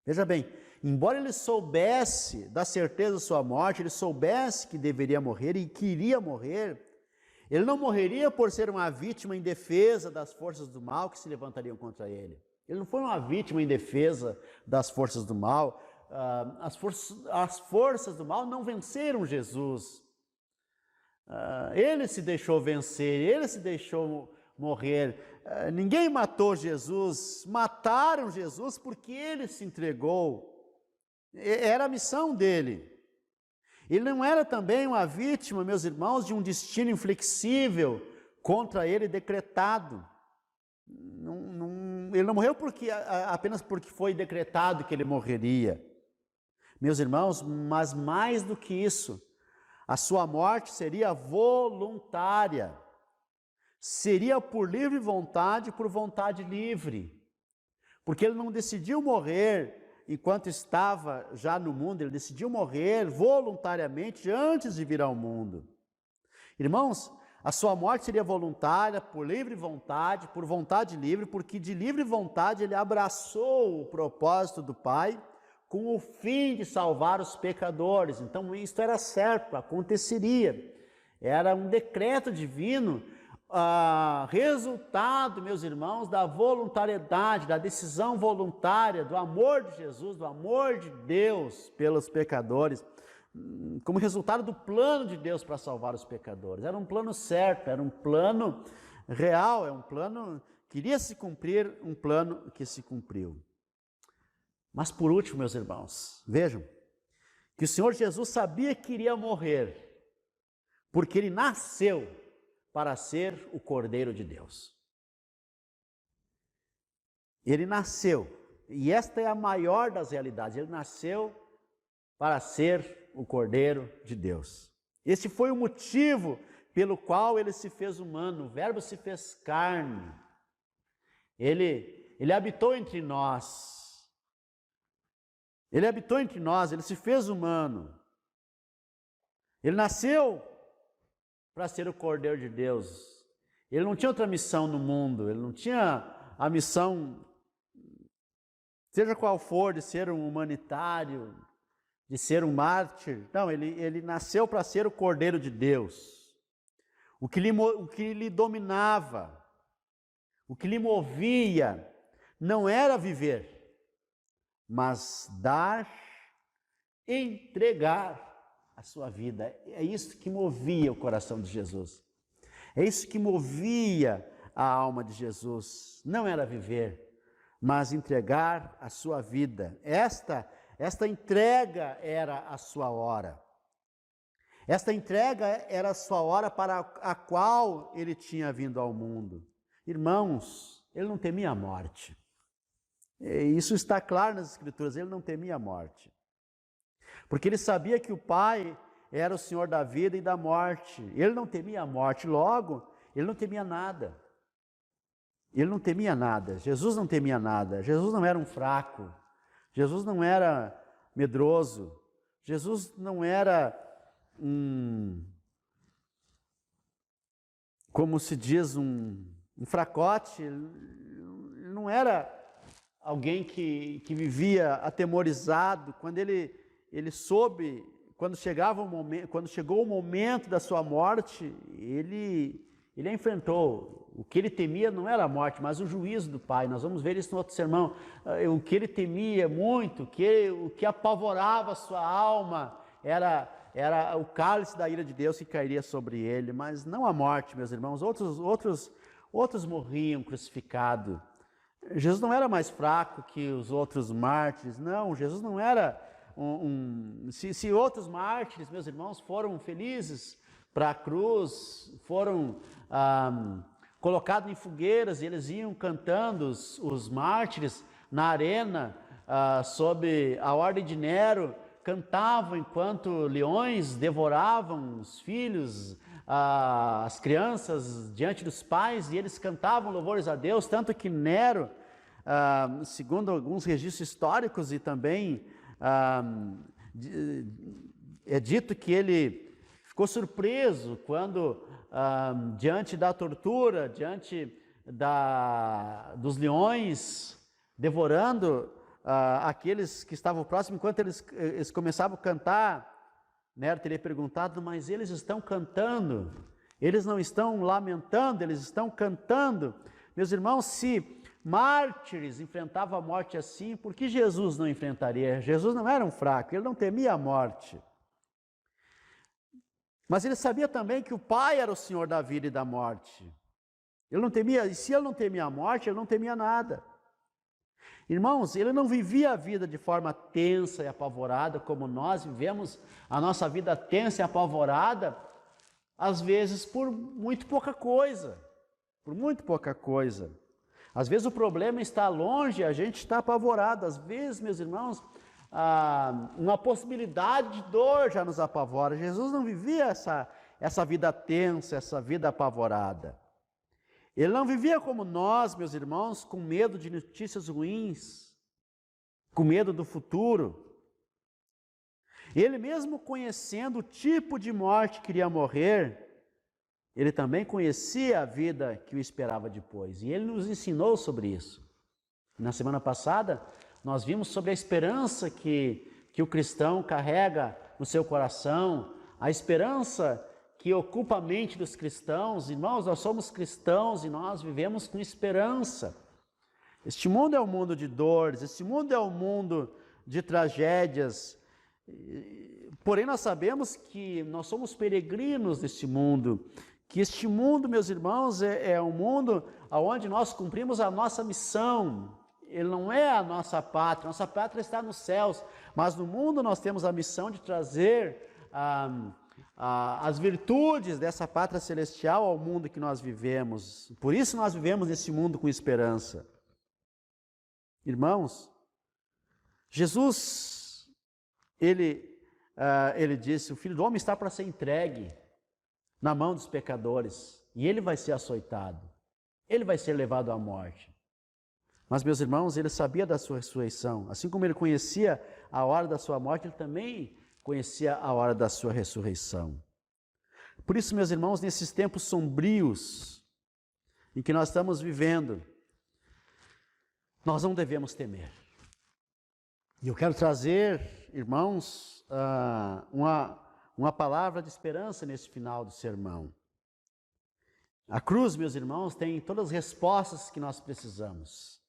veja bem, embora ele soubesse da certeza da sua morte, ele soubesse que deveria morrer e que iria morrer, ele não morreria por ser uma vítima indefesa das forças do mal que se levantariam contra ele. Ele não foi uma vítima indefesa das forças do mal. As forças do mal não venceram Jesus. Ele se deixou vencer, ele se deixou morrer. Ninguém matou Jesus, mataram Jesus porque ele se entregou. Era a missão dele. Ele não era também uma vítima, meus irmãos, de um destino inflexível contra ele decretado. Ele não morreu apenas porque foi decretado que ele morreria. Meus irmãos, mas mais do que isso, a sua morte seria voluntária. Seria por livre vontade, por vontade livre. Porque ele não decidiu morrer enquanto estava já no mundo, ele decidiu morrer voluntariamente antes de vir ao mundo. Irmãos, a sua morte seria voluntária, por livre vontade, por vontade livre, porque de livre vontade ele abraçou o propósito do Pai com o fim de salvar os pecadores. Então, isso era certo, aconteceria. Era um decreto divino resultado, meus irmãos, da voluntariedade, da decisão voluntária, do amor de Jesus, do amor de Deus pelos pecadores, como resultado do plano de Deus para salvar os pecadores. Era um plano certo, era um plano real, é um plano que iria se cumprir, um plano que se cumpriu. Mas por último, meus irmãos, vejam que o Senhor Jesus sabia que iria morrer, porque ele nasceu para ser o Cordeiro de Deus. Ele nasceu, e esta é a maior das realidades, ele nasceu para ser o Cordeiro de Deus. Esse foi o motivo pelo qual ele se fez humano, o Verbo se fez carne. Ele habitou entre nós. Ele habitou entre nós, ele se fez humano. Ele nasceu para ser o Cordeiro de Deus. Ele não tinha outra missão no mundo, ele não tinha a missão, seja qual for, de ser um humanitário, de ser um mártir. Não, ele nasceu para ser o Cordeiro de Deus. O que lhe dominava, o que lhe movia, não era viver, mas dar, entregar a sua vida. É isso que movia o coração de Jesus. É isso que movia a alma de Jesus. Não era viver, mas entregar a sua vida. Esta entrega era a sua hora. Esta entrega era a sua hora para a qual ele tinha vindo ao mundo. Irmãos, ele não temia a morte. Isso está claro nas Escrituras, ele não temia a morte. Porque ele sabia que o Pai era o Senhor da vida e da morte. Ele não temia a morte, logo, ele não temia nada. Ele não temia nada, Jesus não temia nada. Jesus não era um fraco, Jesus não era medroso, Jesus não era como se diz, um fracote. Ele não era alguém que vivia atemorizado. Quando ele soube, quando chegou o momento da sua morte, ele a enfrentou. O que ele temia não era a morte, mas o juízo do Pai. Nós vamos ver isso no outro sermão. O que ele temia muito, o que apavorava a sua alma, era o cálice da ira de Deus que cairia sobre ele, mas não a morte, meus irmãos. Outros morriam crucificados. Jesus não era mais fraco que os outros mártires, não. Jesus não era se outros mártires, meus irmãos, foram felizes para a cruz, foram colocados em fogueiras, e eles iam cantando, os mártires, na arena, sob a ordem de Nero, cantavam enquanto leões devoravam os filhos, as crianças diante dos pais, e eles cantavam louvores a Deus, tanto que Nero, segundo alguns registros históricos e também é dito que ele ficou surpreso quando, diante da tortura, diante dos leões devorando aqueles que estavam próximos, enquanto eles começavam a cantar, Nero teria perguntado: mas eles estão cantando, eles não estão lamentando, eles estão cantando. Meus irmãos, se mártires enfrentavam a morte assim, por que Jesus não enfrentaria? Jesus não era um fraco, ele não temia a morte. Mas ele sabia também que o Pai era o Senhor da vida e da morte. Ele não temia, e se ele não temia a morte, ele não temia nada. Irmãos, ele não vivia a vida de forma tensa e apavorada, como nós vivemos a nossa vida tensa e apavorada, às vezes por muito pouca coisa. Por muito pouca coisa. Às vezes o problema está longe, a gente está apavorado. Às vezes, meus irmãos, uma possibilidade de dor já nos apavora. Jesus não vivia essa vida tensa, essa vida apavorada. Ele não vivia como nós, meus irmãos, com medo de notícias ruins, com medo do futuro. Ele mesmo conhecendo o tipo de morte que iria morrer, ele também conhecia a vida que o esperava depois. E ele nos ensinou sobre isso. Na semana passada, nós vimos sobre a esperança que o cristão carrega no seu coração, a esperança que ocupa a mente dos cristãos. Irmãos, nós somos cristãos e nós vivemos com esperança. Este mundo é um mundo de dores, este mundo é um mundo de tragédias, porém nós sabemos que nós somos peregrinos deste mundo, que este mundo, meus irmãos, é um mundo onde nós cumprimos a nossa missão. Ele não é a nossa pátria está nos céus, mas no mundo nós temos a missão de trazer as virtudes dessa pátria celestial ao mundo que nós vivemos. Por isso nós vivemos nesse mundo com esperança. Irmãos, Jesus, ele disse, o Filho do Homem está para ser entregue na mão dos pecadores, e ele vai ser açoitado, ele vai ser levado à morte. Mas, meus irmãos, ele sabia da sua ressurreição. Assim como ele conhecia a hora da sua morte, ele também conhecia a hora da sua ressurreição. Por isso, meus irmãos, nesses tempos sombrios em que nós estamos vivendo, nós não devemos temer. E eu quero trazer, irmãos, uma palavra de esperança nesse final do sermão. A cruz, meus irmãos, tem todas as respostas que nós precisamos.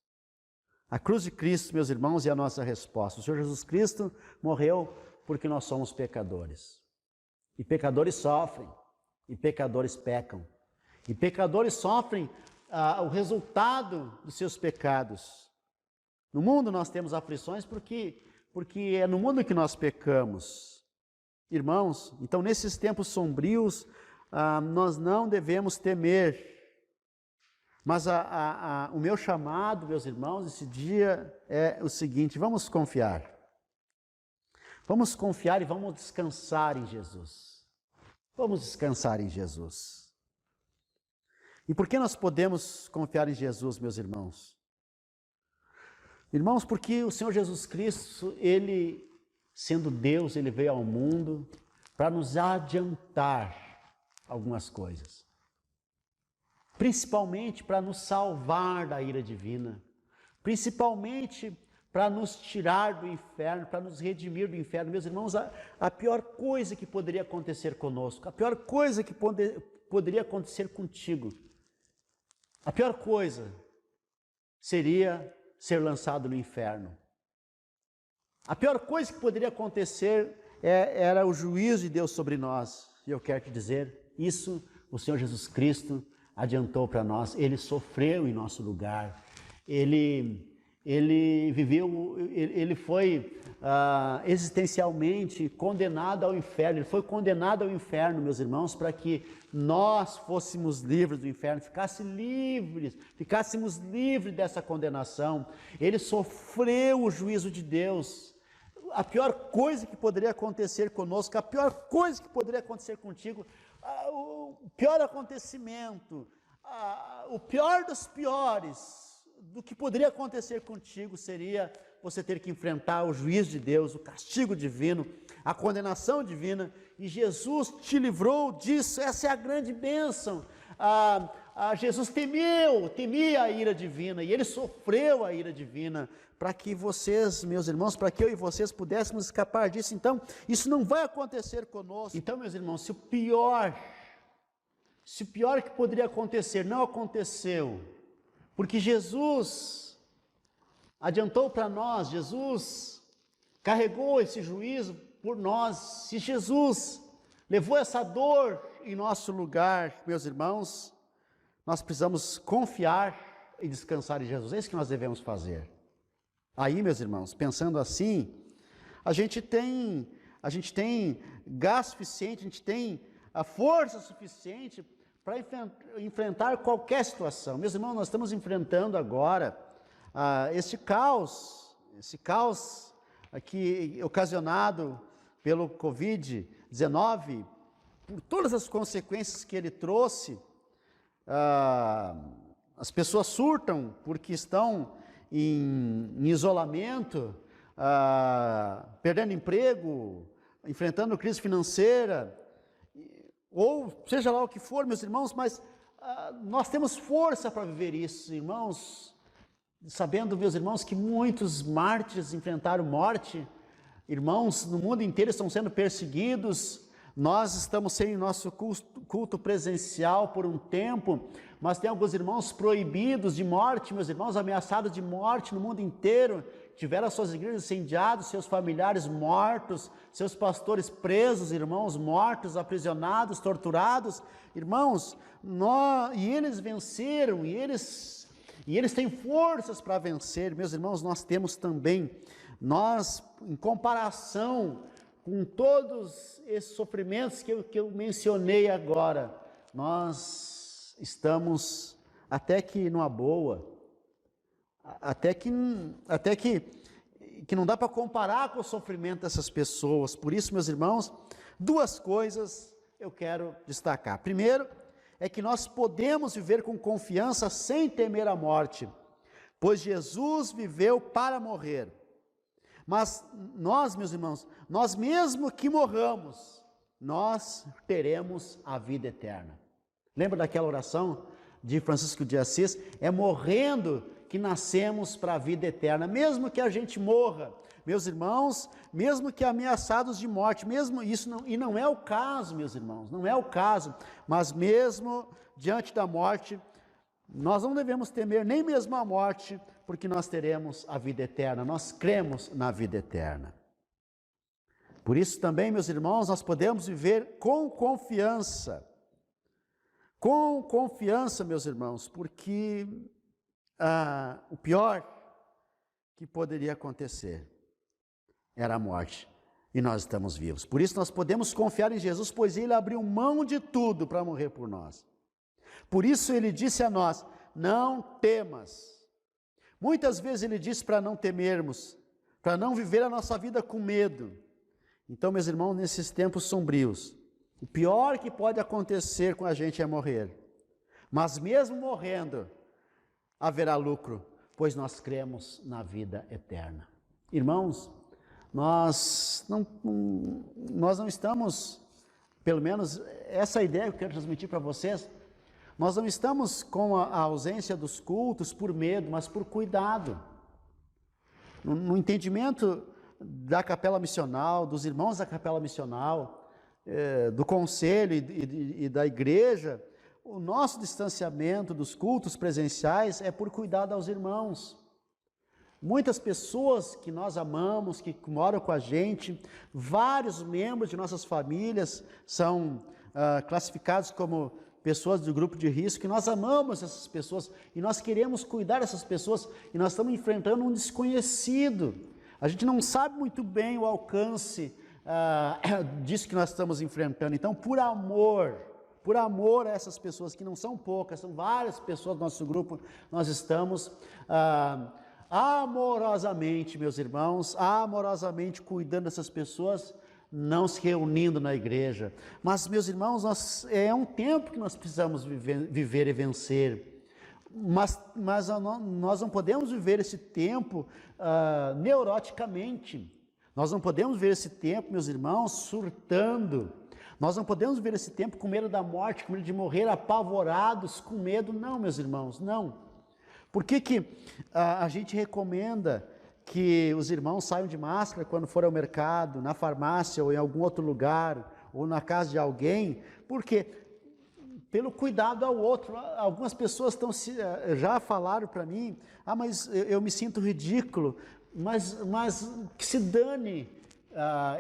A cruz de Cristo, meus irmãos, é a nossa resposta. O Senhor Jesus Cristo morreu porque nós somos pecadores. E pecadores sofrem, e pecadores pecam. E pecadores sofrem o resultado dos seus pecados. No mundo nós temos aflições porque é no mundo que nós pecamos. Irmãos, então nesses tempos sombrios, nós não devemos temer. Mas o meu chamado, meus irmãos, esse dia é o seguinte: vamos confiar. Vamos confiar e vamos descansar em Jesus. Vamos descansar em Jesus. E por que nós podemos confiar em Jesus, meus irmãos? Irmãos, porque o Senhor Jesus Cristo, Ele, sendo Deus, Ele veio ao mundo para nos adiantar algumas coisas. Principalmente para nos salvar da ira divina, principalmente para nos tirar do inferno, para nos redimir do inferno. Meus irmãos, a pior coisa que poderia acontecer conosco, a pior coisa que poderia acontecer contigo, a pior coisa seria ser lançado no inferno. A pior coisa que poderia acontecer era o juízo de Deus sobre nós. E eu quero te dizer, isso o Senhor Jesus Cristo adiantou para nós. Ele sofreu em nosso lugar, ele viveu, ele foi existencialmente condenado ao inferno. Ele foi condenado ao inferno, meus irmãos, para que nós fôssemos livres do inferno, ficássemos livres dessa condenação. Ele sofreu o juízo de Deus. A pior coisa que poderia acontecer conosco, a pior coisa que poderia acontecer contigo, o pior acontecimento, o pior dos piores do que poderia acontecer contigo seria você ter que enfrentar o juízo de Deus, o castigo divino, a condenação divina, e Jesus te livrou disso. Essa é a grande bênção. Jesus temia a ira divina, e ele sofreu a ira divina, para que vocês, meus irmãos, para que eu e vocês pudéssemos escapar disso. Então, isso não vai acontecer conosco. Então, meus irmãos, se o pior que poderia acontecer não aconteceu, porque Jesus adiantou para nós, Jesus carregou esse juízo por nós, se Jesus levou essa dor em nosso lugar, meus irmãos, nós precisamos confiar e descansar em Jesus. É isso que nós devemos fazer. Aí, meus irmãos, pensando assim, a gente tem gás suficiente, a gente tem a força suficiente para enfrentar qualquer situação. Meus irmãos, nós estamos enfrentando agora esse caos aqui ocasionado pelo Covid-19, por todas as consequências que ele trouxe. As pessoas surtam porque estão em isolamento, perdendo emprego, enfrentando crise financeira, ou seja lá o que for, meus irmãos, mas nós temos força para viver isso, irmãos, sabendo, meus irmãos, que muitos mártires enfrentaram morte. Irmãos, no mundo inteiro estão sendo perseguidos, Nós estamos sem nosso culto presencial por um tempo, mas tem alguns irmãos proibidos de morte, meus irmãos, ameaçados de morte no mundo inteiro, tiveram as suas igrejas incendiadas, seus familiares mortos, seus pastores presos, irmãos mortos, aprisionados, torturados, irmãos, e eles venceram, e eles têm forças para vencer, meus irmãos, nós temos também, em comparação com todos esses sofrimentos que eu mencionei agora, nós estamos até que numa boa, até que não dá para comparar com o sofrimento dessas pessoas. Por isso, meus irmãos, duas coisas eu quero destacar. Primeiro, é que nós podemos viver com confiança sem temer a morte, pois Jesus viveu para morrer. Mas nós, meus irmãos, nós mesmo que morramos, nós teremos a vida eterna. Lembra daquela oração de Francisco de Assis? É morrendo que nascemos para a vida eterna, mesmo que a gente morra, meus irmãos, mesmo que ameaçados de morte, mesmo isso não é o caso, meus irmãos, não é o caso, mas mesmo diante da morte, nós não devemos temer nem mesmo a morte, porque nós teremos a vida eterna, nós cremos na vida eterna. Por isso também, meus irmãos, nós podemos viver com confiança, meus irmãos, porque o pior que poderia acontecer era a morte, e nós estamos vivos. Por isso nós podemos confiar em Jesus, pois Ele abriu mão de tudo para morrer por nós. Por isso Ele disse a nós, não temas. Muitas vezes Ele disse para não temermos, para não viver a nossa vida com medo. Então, meus irmãos, nesses tempos sombrios, o pior que pode acontecer com a gente é morrer. Mas mesmo morrendo, haverá lucro, pois nós cremos na vida eterna. Irmãos, nós não estamos, pelo menos essa ideia que eu quero transmitir para vocês, nós não estamos com a ausência dos cultos por medo, mas por cuidado. No entendimento da capela missional, dos irmãos da capela missional, do conselho e da igreja, o nosso distanciamento dos cultos presenciais é por cuidado aos irmãos. Muitas pessoas que nós amamos, que moram com a gente, vários membros de nossas famílias são classificados como pessoas do grupo de risco, e nós amamos essas pessoas, e nós queremos cuidar dessas pessoas, e nós estamos enfrentando um desconhecido. A gente não sabe muito bem o alcance disso que nós estamos enfrentando. Então, por amor a essas pessoas, que não são poucas, são várias pessoas do nosso grupo, nós estamos amorosamente, meus irmãos, amorosamente cuidando dessas pessoas, não se reunindo na igreja. Mas, meus irmãos, é um tempo que nós precisamos viver e vencer. Mas nós não podemos viver esse tempo neuroticamente. Nós não podemos viver esse tempo, meus irmãos, surtando. Nós não podemos viver esse tempo com medo da morte, com medo de morrer, apavorados, com medo. Não, meus irmãos, não. Por que a gente recomenda que os irmãos saiam de máscara quando forem ao mercado, na farmácia ou em algum outro lugar, ou na casa de alguém? Porque pelo cuidado ao outro. Algumas pessoas já falaram para mim, mas eu me sinto ridículo, mas que se dane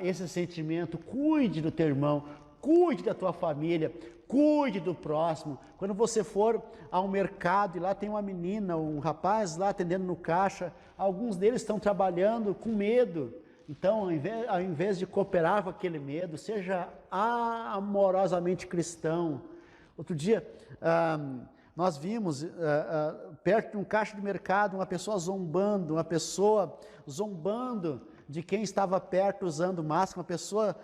esse sentimento. Cuide do teu irmão, cuide da tua família, cuide do próximo. Quando você for ao mercado e lá tem uma menina, um rapaz lá atendendo no caixa, alguns deles estão trabalhando com medo. Então, ao invés de cooperar com aquele medo, seja amorosamente cristão. Outro dia, nós vimos perto de um caixa de mercado uma pessoa zombando de quem estava perto usando máscara, uma pessoa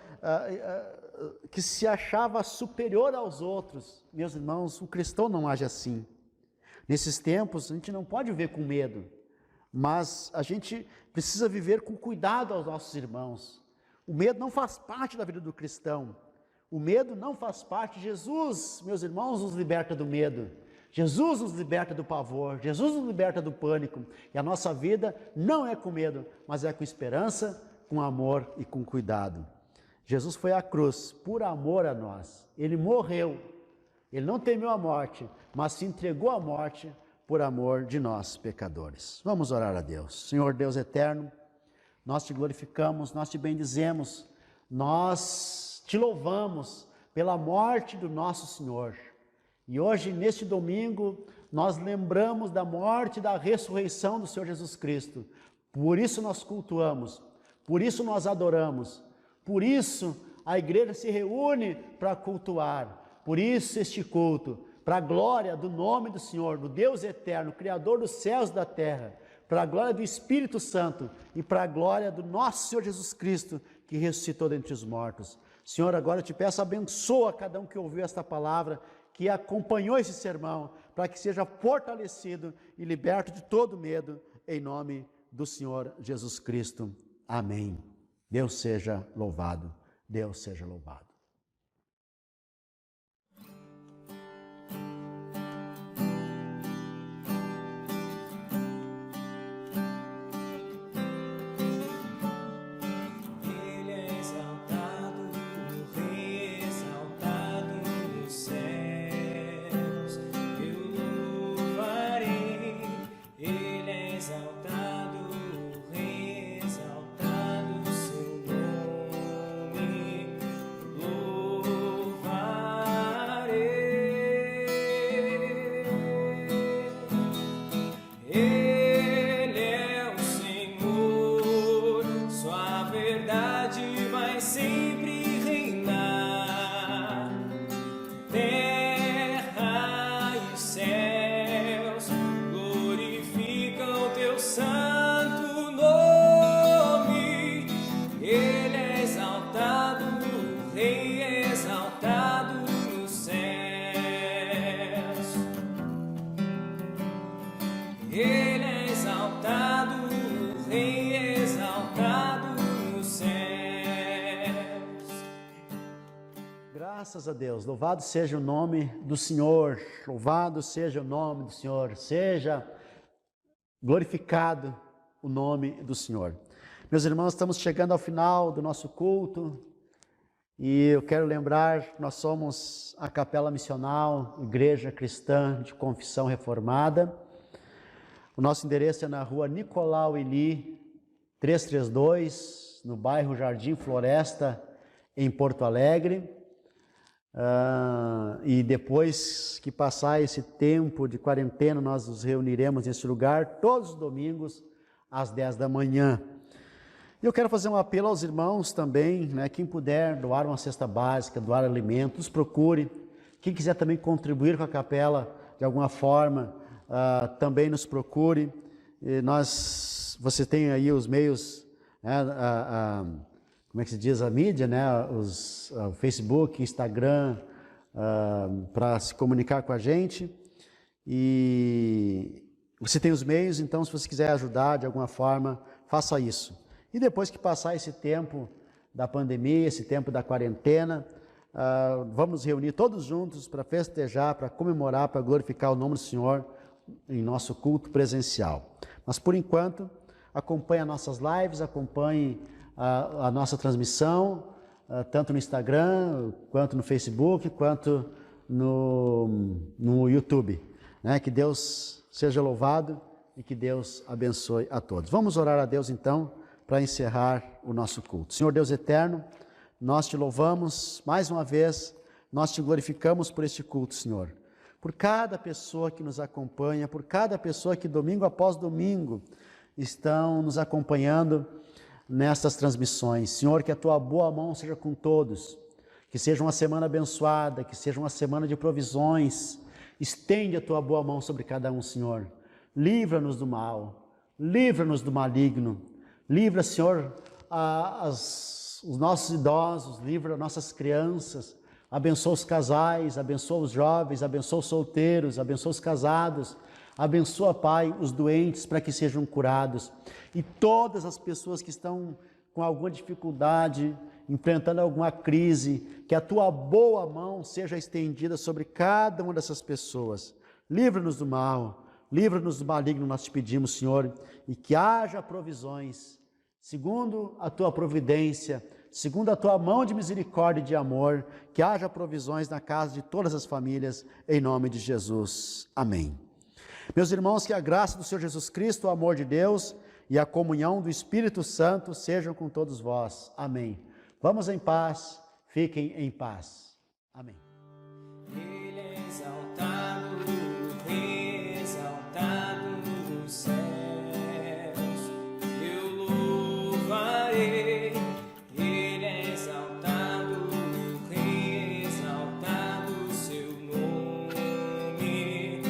que se achava superior aos outros. Meus irmãos, o cristão não age assim. Nesses tempos, a gente não pode viver com medo, mas a gente precisa viver com cuidado aos nossos irmãos. O medo não faz parte da vida do cristão. O medo não faz parte. Jesus, meus irmãos, nos liberta do medo. Jesus nos liberta do pavor. Jesus nos liberta do pânico. E a nossa vida não é com medo, mas é com esperança, com amor e com cuidado. Jesus foi à cruz por amor a nós. Ele morreu. Ele não temeu a morte, mas se entregou à morte por amor de nós, pecadores. Vamos orar a Deus. Senhor Deus eterno, nós te glorificamos, nós te bendizemos, nós te louvamos pela morte do nosso Senhor. E hoje, neste domingo, nós lembramos da morte e da ressurreição do Senhor Jesus Cristo. Por isso nós cultuamos, por isso nós adoramos, por isso a igreja se reúne para cultuar, por isso este culto, para a glória do nome do Senhor, do Deus eterno, Criador dos céus e da terra, para a glória do Espírito Santo e para a glória do nosso Senhor Jesus Cristo, que ressuscitou dentre os mortos. Senhor, agora eu te peço, abençoa cada um que ouviu esta palavra, que acompanhou esse sermão, para que seja fortalecido e liberto de todo medo, em nome do Senhor Jesus Cristo. Amém. Deus seja louvado, Deus seja louvado. Graças a Deus, louvado seja o nome do Senhor, louvado seja o nome do Senhor, seja glorificado o nome do Senhor. Meus irmãos, estamos chegando ao final do nosso culto e eu quero lembrar que nós somos a Capela Missional, Igreja Cristã de Confissão Reformada. O nosso endereço é na rua Nicolau Eli, 332, no bairro Jardim Floresta, em Porto Alegre. E depois que passar esse tempo de quarentena, nós nos reuniremos nesse lugar todos os domingos às 10 da manhã. E eu quero fazer um apelo aos irmãos também, né? Quem puder doar uma cesta básica, doar alimentos, procure. Quem quiser também contribuir com a capela de alguma forma, também nos procure. Você tem aí os meios, né? Como é que se diz, a mídia, né? O Facebook, Instagram, para se comunicar com a gente. E você tem os meios, então se você quiser ajudar de alguma forma, faça isso. E depois que passar esse tempo da pandemia, esse tempo da quarentena, vamos nos reunir todos juntos para festejar, para comemorar, para glorificar o nome do Senhor em nosso culto presencial. Mas por enquanto, acompanhe as nossas lives, acompanhe a nossa transmissão, tanto no Instagram, quanto no Facebook, quanto no YouTube. Né? Que Deus seja louvado e que Deus abençoe a todos. Vamos orar a Deus então, para encerrar o nosso culto. Senhor Deus eterno, nós te louvamos mais uma vez, nós te glorificamos por este culto, Senhor. Por cada pessoa que nos acompanha, por cada pessoa que domingo após domingo estão nos acompanhando nestas transmissões. Senhor, que a tua boa mão seja com todos, que seja uma semana abençoada, que seja uma semana de provisões. Estende a tua boa mão sobre cada um, Senhor. Livra-nos do mal, livra-nos do maligno. Livra, Senhor, os nossos idosos, livra as nossas crianças. Abençoa os casais, abençoa os jovens, abençoa os solteiros, abençoa os casados. Abençoa, Pai, os doentes para que sejam curados. E todas as pessoas que estão com alguma dificuldade, enfrentando alguma crise, que a tua boa mão seja estendida sobre cada uma dessas pessoas. Livra-nos do mal, livra-nos do maligno, nós te pedimos, Senhor, e que haja provisões, segundo a tua providência, segundo a tua mão de misericórdia e de amor, que haja provisões na casa de todas as famílias, em nome de Jesus. Amém. Meus irmãos, que a graça do Senhor Jesus Cristo, o amor de Deus e a comunhão do Espírito Santo sejam com todos vós. Amém. Vamos em paz, fiquem em paz. Amém. Ele é exaltado, Rei exaltado nos céus, eu louvarei. Ele é exaltado, Rei exaltado, seu nome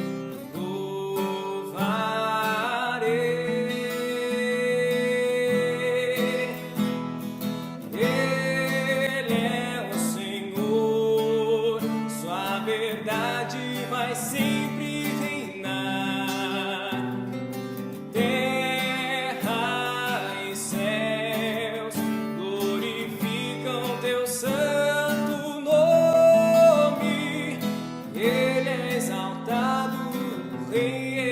louvarei. Ele é o Senhor, sua verdade vai sempre reinar. Terra e céus glorificam teu santo nome. Ele é exaltado, Rei